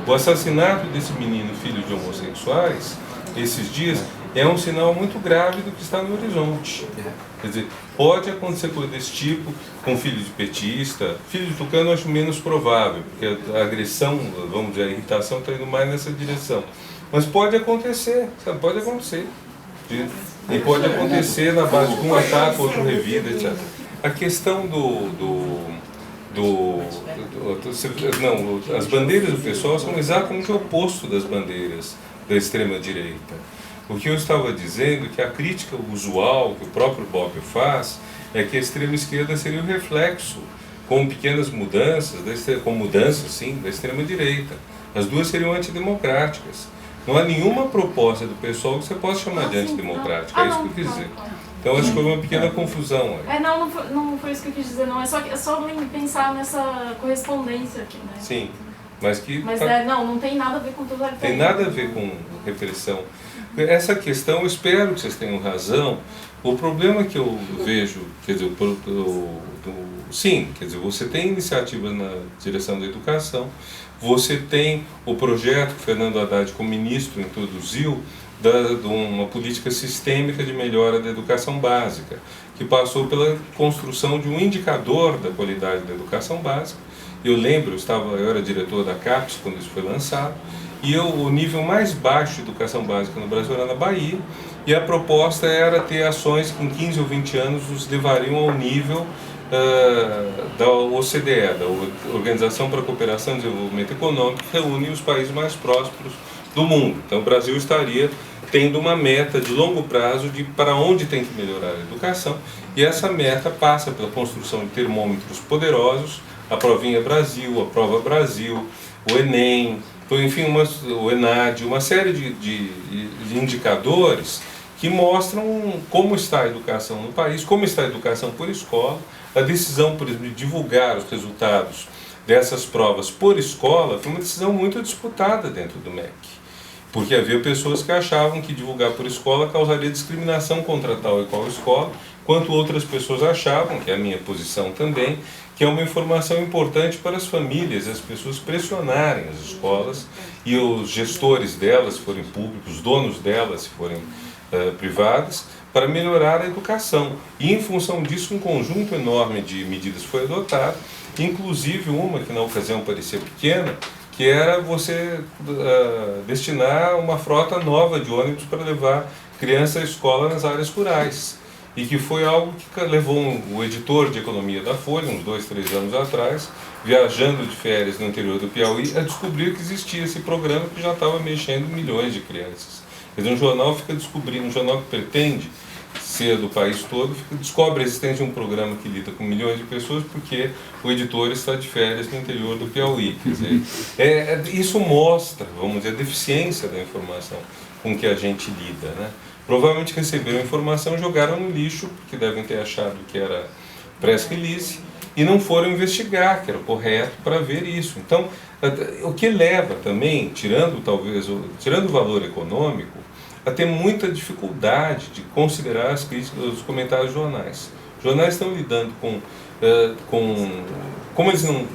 O assassinato desse menino, filho de homossexuais, esses dias, é um sinal muito grave do que está no horizonte. Quer dizer, pode acontecer coisa desse tipo com filho de petista. Filho de tucano eu acho menos provável, porque a agressão, vamos dizer, a irritação está indo mais nessa direção. Mas pode acontecer, sabe? Pode acontecer. E pode acontecer na base de um ataque, outro revida, etc. A questão as bandeiras do pessoal são exatamente o oposto das bandeiras da extrema-direita. O que eu estava dizendo é que a crítica usual que o próprio Bob faz é que a extrema-esquerda seria o reflexo, com pequenas mudanças, com mudanças, sim, da extrema-direita. As duas seriam antidemocráticas. Não há nenhuma proposta do pessoal que você possa chamar de antidemocrática, é isso que eu quis dizer. Então acho que foi uma pequena confusão. Não foi isso que eu quis dizer, não. É só pensar nessa correspondência aqui, né? Sim, mas que... Mas não tem nada a ver com totalitarismo. Tem nada a ver com repressão. Essa questão, eu espero que vocês tenham razão. O problema que eu vejo, quer dizer, sim, quer dizer, você tem iniciativas na direção da educação, você tem o projeto que Fernando Haddad, como ministro, introduziu, de uma política sistêmica de melhora da educação básica, que passou pela construção de um indicador da qualidade da educação básica. Eu lembro, eu era diretor da CAPES quando isso foi lançado, e o nível mais baixo de educação básica no Brasil era na Bahia, e a proposta era ter ações que em 15 ou 20 anos nos levariam ao nível da OCDE, da Organização para a Cooperação e Desenvolvimento Econômico, que reúne os países mais prósperos do mundo. Então o Brasil estaria tendo uma meta de longo prazo de para onde tem que melhorar a educação, e essa meta passa pela construção de termômetros poderosos, a Provinha Brasil, a Prova Brasil, o Enem, enfim, o ENAD, uma série de indicadores que mostram como está a educação no país, como está a educação por escola. A decisão, por exemplo, de divulgar os resultados dessas provas por escola foi uma decisão muito disputada dentro do MEC, porque havia pessoas que achavam que divulgar por escola causaria discriminação contra tal e qual escola, enquanto outras pessoas achavam, que é a minha posição também, que é uma informação importante para as famílias, as pessoas pressionarem as escolas e os gestores delas, se forem públicos, os donos delas, se forem privadas, para melhorar a educação. E em função disso, um conjunto enorme de medidas foi adotado, inclusive uma que na ocasião parecia pequena, que era você destinar uma frota nova de ônibus para levar criança à escola nas áreas rurais. e que foi algo que levou o editor de economia da Folha, uns 2, 3 anos atrás, viajando de férias no interior do Piauí, a descobrir que existia esse programa que já estava mexendo milhões de crianças. Quer dizer, um jornal fica descobrindo, um jornal que pretende ser do país todo, descobre a existência de um programa que lida com milhões de pessoas porque o editor está de férias no interior do Piauí. Quer dizer, isso mostra, vamos dizer, a deficiência da informação com que a gente lida, né? Provavelmente receberam a informação, jogaram no lixo, porque devem ter achado que era press release, e não foram investigar, que era correto, para ver isso. Então, o que leva também, tirando o valor econômico, a ter muita dificuldade de considerar as críticas, os comentários dos jornais. Os jornais estão lidando com como eles não,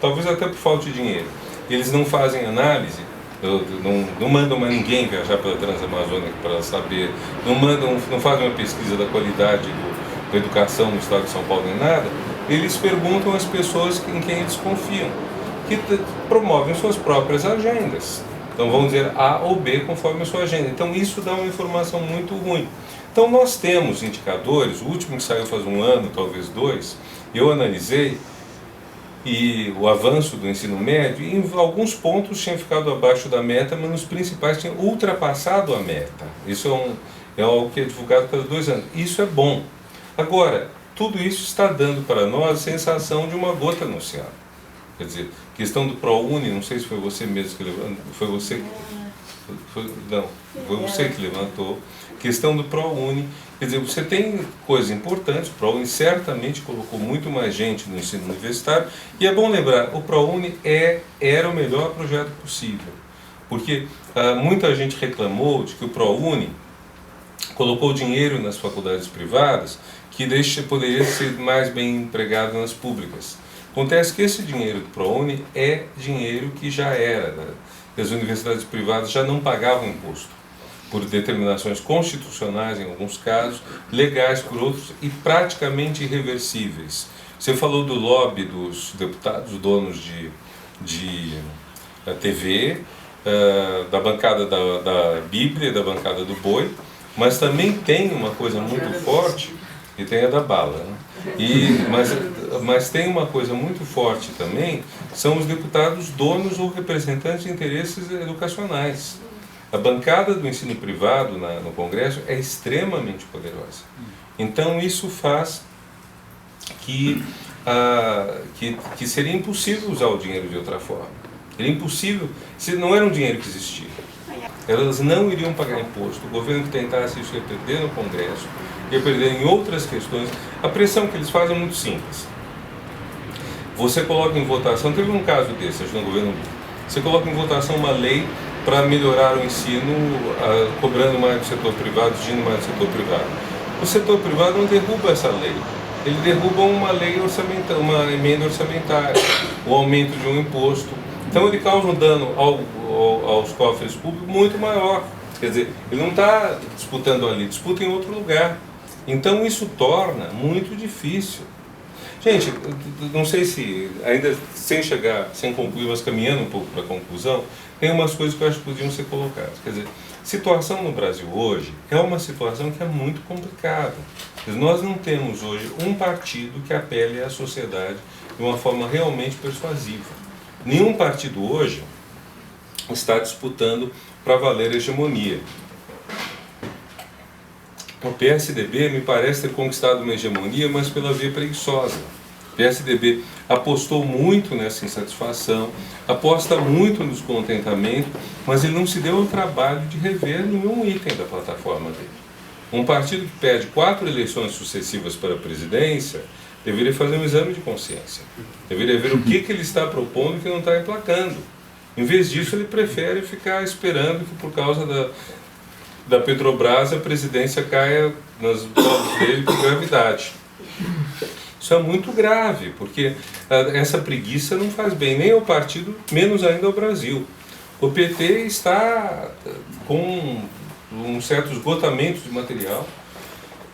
talvez até por falta de dinheiro, eles não fazem análise, não mandam mais ninguém viajar pela Transamazônica para saber, não fazem uma pesquisa da qualidade da educação no estado de São Paulo nem nada. Eles perguntam às pessoas em quem eles confiam, que promovem suas próprias agendas. Então vamos dizer A ou B conforme a sua agenda. Então isso dá uma informação muito ruim. Então nós temos indicadores, o último que saiu faz um ano, talvez 2, eu analisei, e o avanço do ensino médio, em alguns pontos tinha ficado abaixo da meta, mas nos principais tinha ultrapassado a meta. Isso é algo que é divulgado cada 2 anos. Isso é bom. Agora, tudo isso está dando para nós a sensação de uma gota no oceano. Quer dizer, questão do ProUni, não sei se foi você mesmo que levantou, foi você que levantou, questão do ProUni. Quer dizer, você tem coisas importantes, o ProUni certamente colocou muito mais gente no ensino universitário, e é bom lembrar, o ProUni era o melhor projeto possível, porque muita gente reclamou de que o ProUni colocou dinheiro nas faculdades privadas que poderia ser mais bem empregado nas públicas. Acontece que esse dinheiro do ProUni é dinheiro que já era, né? As universidades privadas já não pagavam imposto, por determinações constitucionais em alguns casos, legais por outros e praticamente irreversíveis. Você falou do lobby dos deputados, donos de TV, da bancada da Bíblia, da bancada do Boi, mas também tem uma coisa muito forte, e tem a da bala, né? Mas tem uma coisa muito forte também, são os deputados donos ou representantes de interesses educacionais. A bancada do ensino privado no Congresso é extremamente poderosa. Então isso faz que seria impossível usar o dinheiro de outra forma. Seria impossível, se não era um dinheiro que existia. Elas não iriam pagar imposto. O governo que tentasse isso ia perder no Congresso, ia perder em outras questões. A pressão que eles fazem é muito simples. Você coloca em votação, teve um caso desse, acho que no governo, você coloca em votação uma lei para melhorar o ensino, cobrando mais do setor privado, exigindo mais do setor privado. O setor privado não derruba essa lei, ele derruba uma lei orçamentária, uma emenda orçamentária, o aumento de um imposto. Então ele causa um dano aos cofres públicos muito maior. Quer dizer, ele não está disputando ali, disputa em outro lugar. Então isso torna muito difícil. Gente, não sei se, ainda sem concluir, mas caminhando um pouco para a conclusão, tem umas coisas que eu acho que podiam ser colocadas. Quer dizer, a situação no Brasil hoje é uma situação que é muito complicada. Nós não temos hoje um partido que apele à sociedade de uma forma realmente persuasiva. Nenhum partido hoje está disputando para valer a hegemonia. O PSDB me parece ter conquistado uma hegemonia, mas pela via preguiçosa. O PSDB apostou muito nessa insatisfação, aposta muito no descontentamento, mas ele não se deu ao trabalho de rever nenhum item da plataforma dele. Um partido que pede 4 eleições sucessivas para a presidência deveria fazer um exame de consciência. Deveria ver o que ele está propondo e que não está emplacando. Em vez disso, ele prefere ficar esperando que, por causa da Petrobras, a presidência caia nas mãos dele por gravidade. Isso é muito grave, porque essa preguiça não faz bem nem ao partido, menos ainda ao Brasil. O PT está com um certo esgotamento de material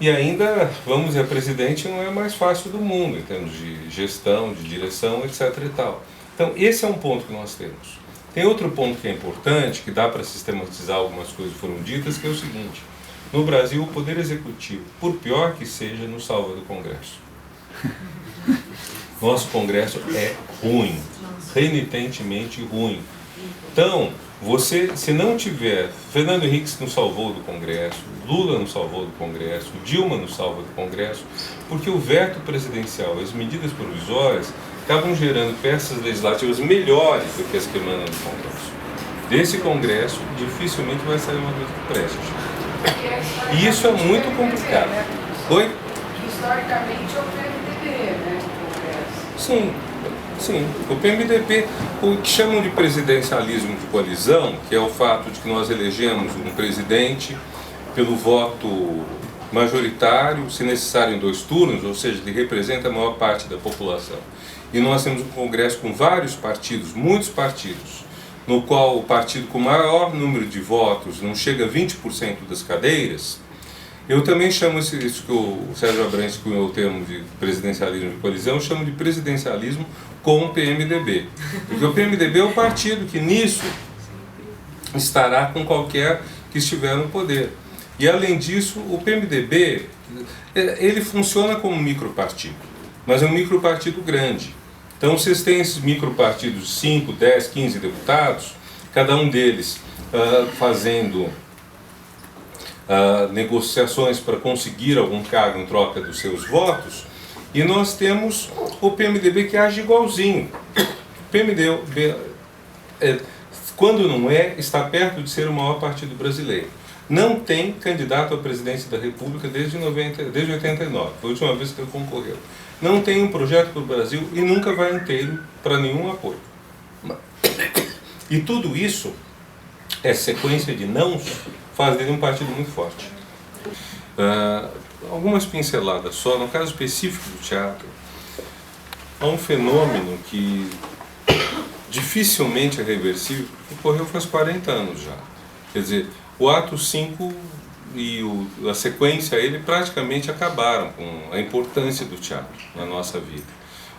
e ainda, vamos dizer, a presidente não é a mais fácil do mundo em termos de gestão, de direção, etc. e tal. Então, esse é um ponto que nós temos. Tem outro ponto que é importante, que dá para sistematizar algumas coisas que foram ditas, que é o seguinte: no Brasil o Poder Executivo, por pior que seja, nos salva do Congresso. Nosso Congresso é ruim, renitentemente ruim. Então, você, se não tiver, Fernando Henrique nos salvou do Congresso, Lula nos salvou do Congresso, Dilma nos salva do Congresso, porque o veto presidencial, as medidas provisórias, acabam gerando peças legislativas melhores do que as que emanam do Congresso. Desse Congresso, dificilmente vai sair uma coisa que preste. E isso é muito complicado. Oi? Historicamente é o PMDB, né? Sim, sim. O PMDB, o que chamam de presidencialismo de coalizão, que é o fato de que nós elegemos um presidente pelo voto majoritário, se necessário em 2 turnos, ou seja, ele representa a maior parte da população. E nós temos um Congresso com vários partidos, muitos partidos, no qual o partido com maior número de votos não chega a 20% das cadeiras. Eu também chamo isso que o Sérgio Abrantes cunhou o termo de presidencialismo de coalizão, eu chamo de presidencialismo com o PMDB. Porque o PMDB é o partido que nisso estará com qualquer que estiver no poder. E além disso, o PMDB, ele funciona como um micropartido, mas é um micropartido grande. Então vocês têm esses micropartidos de 5, 10, 15 deputados, cada um deles fazendo negociações para conseguir algum cargo em troca dos seus votos, e nós temos o PMDB que age igualzinho. O PMDB, quando não é, está perto de ser o maior partido brasileiro. Não tem candidato à presidência da República desde 89, foi a última vez que ele concorreu. Não tem um projeto para o Brasil e nunca vai inteiro para nenhum apoio. E tudo isso, sequência de nãos, faz dele um partido muito forte. Algumas pinceladas só, no caso específico do teatro, há um fenômeno que dificilmente é reversível, que ocorreu faz 40 anos já. Quer dizer, o ato 5 e a sequência a ele praticamente acabaram com a importância do teatro na nossa vida.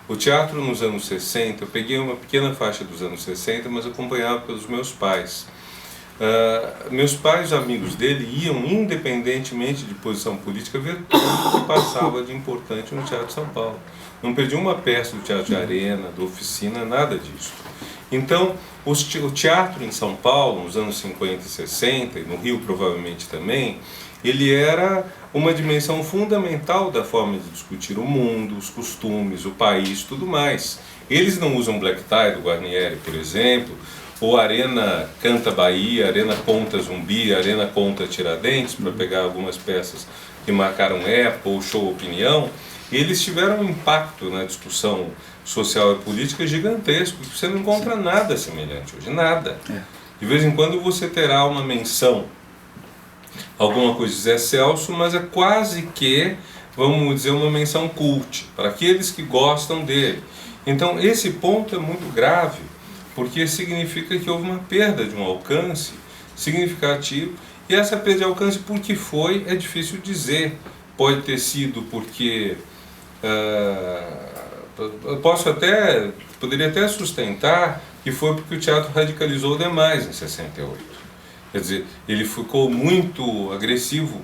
O teatro nos anos 60, eu peguei uma pequena faixa dos anos 60, mas acompanhado pelos meus pais. Meus pais, amigos dele, iam independentemente de posição política ver tudo que passava de importante no Teatro de São Paulo. Não perdiam uma peça do Teatro de Arena, da Oficina, nada disso. Então, o teatro em São Paulo, nos anos 50 e 60, e no Rio provavelmente também, ele era uma dimensão fundamental da forma de discutir o mundo, os costumes, o país, tudo mais. Eles não usam black tie do Guarnieri, por exemplo, ou Arena Canta Bahia, Arena Conta Zumbi, Arena Conta Tiradentes, para pegar algumas peças que marcaram época, ou Show Opinião. Eles tiveram um impacto na discussão social e política gigantesco. Você não encontra nada semelhante hoje, nada. De vez em quando você terá uma menção, alguma coisa de Zé Celso, mas é quase que, vamos dizer, uma menção cult, para aqueles que gostam dele. Então esse ponto é muito grave, porque significa que houve uma perda de um alcance significativo, e essa perda de alcance, por que foi, é difícil dizer. Pode ter sido porque... poderia até sustentar que foi porque o teatro radicalizou demais em 68. Quer dizer, ele ficou muito agressivo,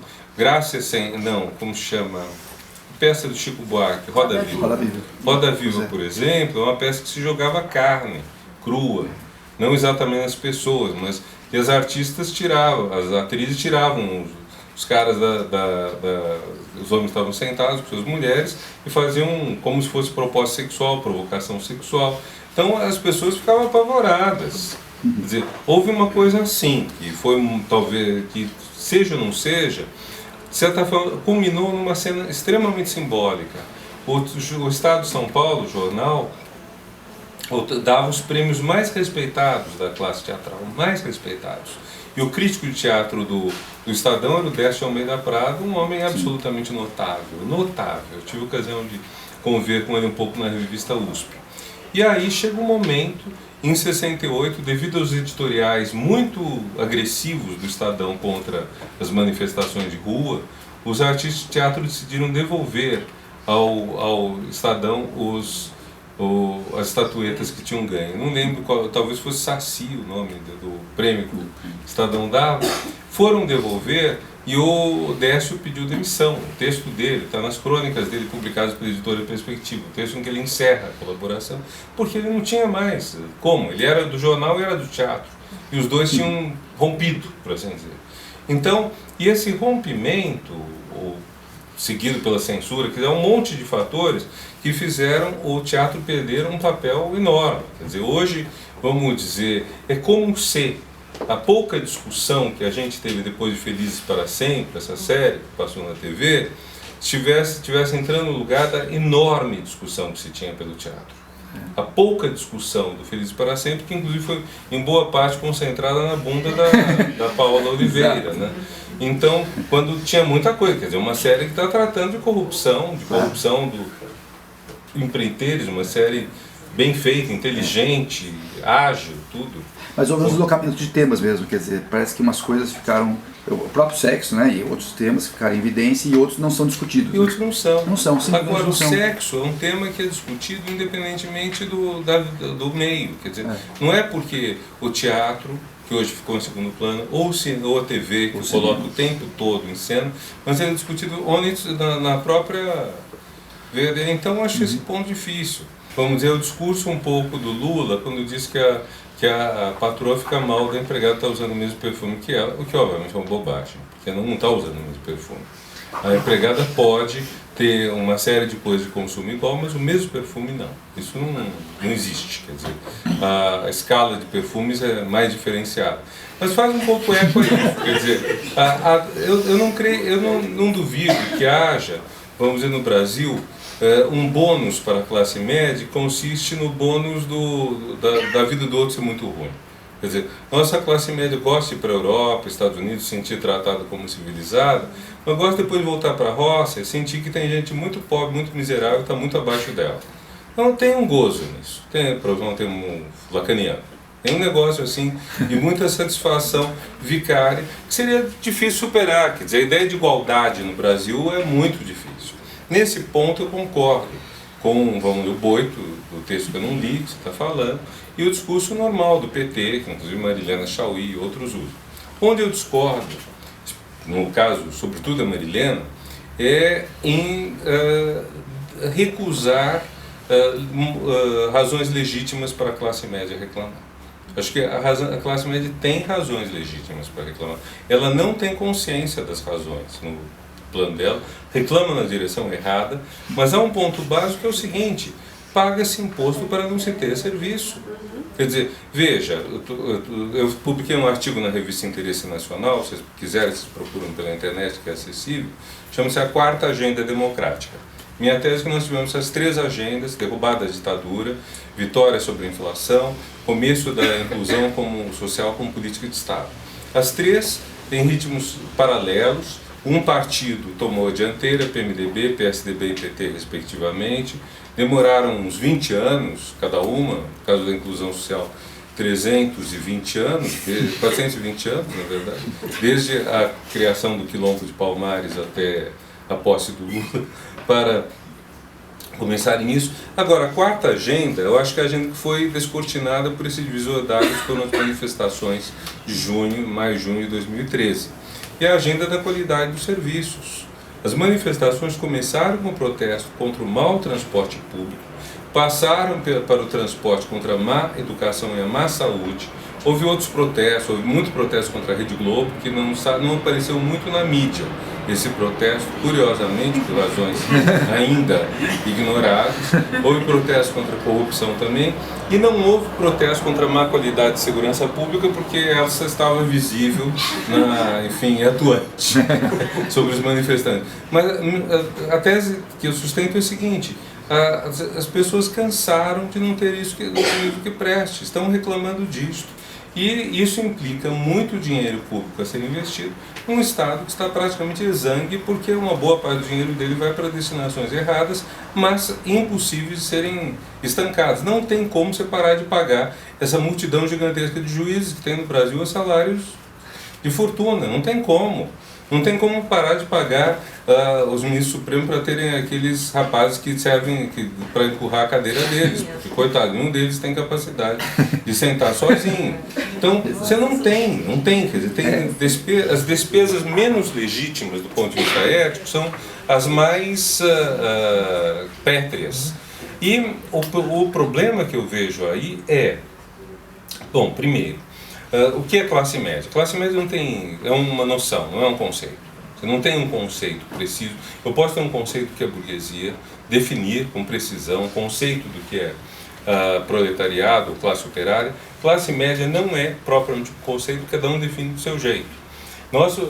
como se chama? Peça do Chico Buarque, Roda Viva. Roda Viva, por exemplo, é uma peça que se jogava carne crua, não exatamente as pessoas, mas que as artistas tiravam, as atrizes tiravam os caras os homens estavam sentados com suas mulheres e faziam como se fosse propósito sexual, provocação sexual. Então as pessoas ficavam apavoradas. Quer dizer, houve uma coisa assim, que foi talvez, que seja ou não seja, de certa forma, culminou numa cena extremamente simbólica. O Estado de São Paulo, o jornal, dava os prêmios mais respeitados da classe teatral, mais respeitados. E o crítico de teatro do Estadão era o Décio Almeida Prado, um homem absolutamente notável. Eu tive a ocasião de conviver com ele um pouco na revista USP. E aí chega um momento, em 68, devido aos editoriais muito agressivos do Estadão contra as manifestações de rua, os artistas de teatro decidiram devolver ao Estadão as estatuetas que tinham ganho. Não lembro qual, talvez fosse Saci o nome do prêmio que o Estadão dava. Foram devolver e o Décio pediu demissão. O texto dele está nas crônicas dele publicadas pela editora Perspectiva, o texto em que ele encerra a colaboração, porque ele não tinha mais como. Ele era do jornal e era do teatro, e os dois tinham rompido, por assim dizer. Então, e esse rompimento, seguido pela censura, que é um monte de fatores que fizeram o teatro perder um papel enorme. Quer dizer, hoje, vamos dizer, é como se a pouca discussão que a gente teve depois de Felizes para Sempre, essa série que passou na TV, estivesse entrando no lugar da enorme discussão que se tinha pelo teatro. A pouca discussão do Felizes para Sempre, que inclusive foi em boa parte concentrada na bunda da Paola Oliveira, né? Então, quando tinha muita coisa, quer dizer, uma série que está tratando de corrupção do empreiteiros, uma série bem feita, inteligente, ágil, tudo. Mas houve um deslocamento de temas mesmo, quer dizer, parece que umas coisas ficaram, o próprio sexo, né, e outros temas ficaram em evidência e outros não são discutidos. E outros não são. Não são, sim. Agora, o sexo é um tema que é discutido independentemente do meio, quer dizer, não é porque o teatro, que hoje ficou em segundo plano, ou a TV, que coloca o tempo todo em cena, mas ele é discutido na própria... Então, eu acho esse ponto difícil. Vamos dizer, o discurso um pouco do Lula, quando diz que a patroa fica mal da empregada estar usando o mesmo perfume que ela, o que obviamente é uma bobagem, porque ela não está usando o mesmo perfume. A empregada pode ter uma série de coisas de consumo igual, mas o mesmo perfume não. Isso não existe, quer dizer, a escala de perfumes é mais diferenciada. Mas faz um pouco eco aí, quer dizer, eu não duvido que haja, vamos dizer, no Brasil, um bônus para a classe média consiste no bônus da vida do outro ser muito ruim. Quer dizer, nossa classe média gosta de ir para a Europa, Estados Unidos, se sentir tratada como civilizada, mas gosta depois de voltar para a roça e sentir que tem gente muito pobre, muito miserável, que está muito abaixo dela. Então tem um gozo nisso, tem um lacaniano. Tem um negócio assim de muita satisfação vicária que seria difícil superar. Quer dizer, a ideia de igualdade no Brasil é muito difícil. Nesse ponto eu concordo com o Boito, do texto que eu não li, que você está falando, e o discurso normal do PT, que inclusive Marilena Chauí e outros usam. Onde eu discordo, no caso, sobretudo a Marilena, é em recusar razões legítimas para a classe média reclamar. Acho que a classe média tem razões legítimas para reclamar. Ela não tem consciência das razões no plano dela, reclama na direção errada, mas há um ponto básico que é o seguinte: paga-se imposto para não se ter serviço. Quer dizer, veja, eu publiquei um artigo na revista Interesse Nacional, se vocês quiserem, vocês procuram pela internet, que é acessível, chama-se A Quarta Agenda Democrática. Minha tese é que nós tivemos essas 3 agendas: derrubada da ditadura, vitória sobre a inflação, começo da inclusão social como política de Estado. As 3 têm ritmos paralelos. Um partido tomou a dianteira, PMDB, PSDB e PT, respectivamente. Demoraram uns 20 anos, cada uma, no caso da inclusão social, 320 anos, 420 anos, na verdade, desde a criação do Quilombo de Palmares até a posse do Lula, para começarem isso. Agora, a quarta agenda, eu acho que é a agenda que foi descortinada por esse divisor d'águas que foram as manifestações de maio e junho de 2013. E a agenda da qualidade dos serviços. As manifestações começaram com o protesto contra o mau transporte público, passaram para o transporte contra a má educação e a má saúde. Houve outros protestos, houve muito protesto contra a Rede Globo, que não apareceu muito na mídia. Esse protesto, curiosamente, por razões ainda ignoradas. Houve protesto contra a corrupção também, e não houve protesto contra a má qualidade de segurança pública, porque essa estava visível, atuante sobre os manifestantes. Mas a tese que eu sustento é a seguinte: as pessoas cansaram de não ter isso que preste, estão reclamando disso. E isso implica muito dinheiro público a ser investido num Estado que está praticamente exangue, porque uma boa parte do dinheiro dele vai para destinações erradas, mas impossíveis de serem estancadas. Não tem como você parar de pagar essa multidão gigantesca de juízes que tem no Brasil a salários de fortuna, não tem como. Não tem como parar de pagar os ministros supremos para terem aqueles rapazes que servem para empurrar a cadeira deles, porque, coitado, nenhum deles tem capacidade de sentar sozinho. Então, você não tem, quer dizer, tem as despesas menos legítimas do ponto de vista ético são as mais pétreas. E o problema que eu vejo aí é, bom, primeiro, o que é classe média? Classe média não tem, é uma noção, não é um conceito. Você não tem um conceito preciso. Eu posso ter um conceito que é burguesia, definir com precisão o conceito do que é proletariado, classe operária. Classe média não é propriamente um conceito, cada um define do seu jeito.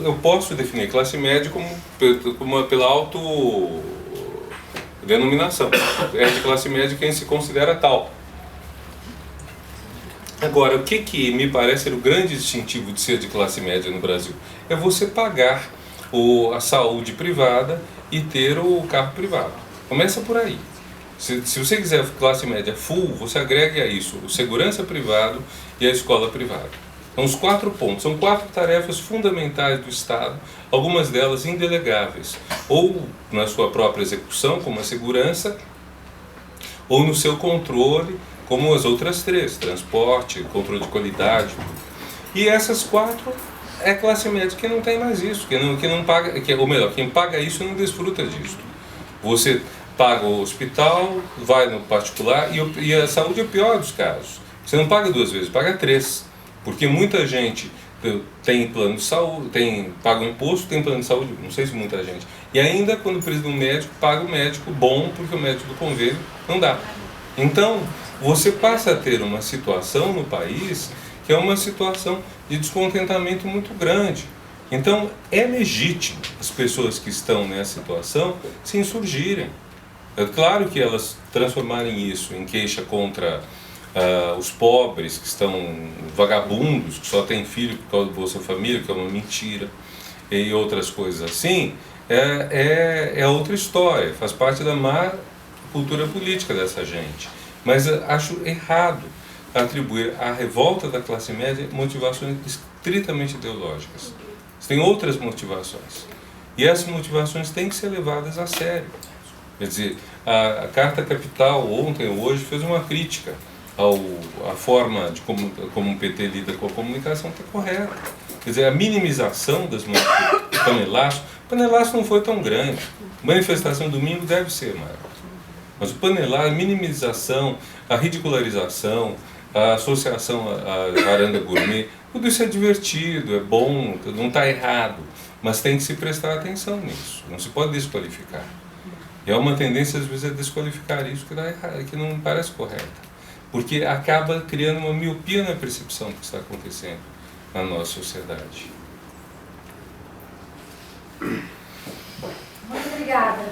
Eu posso definir classe média pela autodenominação. É de classe média quem se considera tal. Agora, o que me parece ser o grande distintivo de ser de classe média no Brasil? É você pagar a saúde privada e ter o carro privado. Começa por aí. Se você quiser classe média full, você agrega a isso o segurança privado e a escola privada. São os 4 pontos, são 4 tarefas fundamentais do Estado, algumas delas indelegáveis, ou na sua própria execução, como a segurança, ou no seu controle, como as outras 3, transporte, controle de qualidade. E essas 4 é classe média que não tem mais isso, que não paga, ou melhor, quem paga isso não desfruta disso. Você paga o hospital, vai no particular, e a saúde é o pior dos casos. Você não paga 2 vezes, paga 3. Porque muita gente tem plano de saúde, paga o imposto, tem plano de saúde, não sei se muita gente. E ainda quando precisa de um médico, paga o médico bom, porque o médico do convênio não dá. Então, você passa a ter uma situação no país que é uma situação de descontentamento muito grande. Então, é legítimo as pessoas que estão nessa situação se insurgirem. É claro que elas transformarem isso em queixa contra os pobres, que estão vagabundos, que só têm filho por causa do Bolsa Família, que é uma mentira, e outras coisas assim, é outra história, faz parte da má cultura política dessa gente. Mas acho errado atribuir à revolta da classe média motivações estritamente ideológicas. Você tem outras motivações. E essas motivações têm que ser levadas a sério. Quer dizer, a Carta Capital, ontem ou hoje, fez uma crítica à forma de como o PT lida com a comunicação, está correta. Quer dizer, a minimização das panelaços. O panelaço não foi tão grande. A manifestação domingo deve ser maior. Mas o panelaço, a minimização, a ridicularização, a associação à varanda gourmet, tudo isso é divertido, é bom, não está errado, mas tem que se prestar atenção nisso, não se pode desqualificar. E há uma tendência às vezes a desqualificar isso que não me parece correta, porque acaba criando uma miopia na percepção do que está acontecendo na nossa sociedade. Muito obrigada.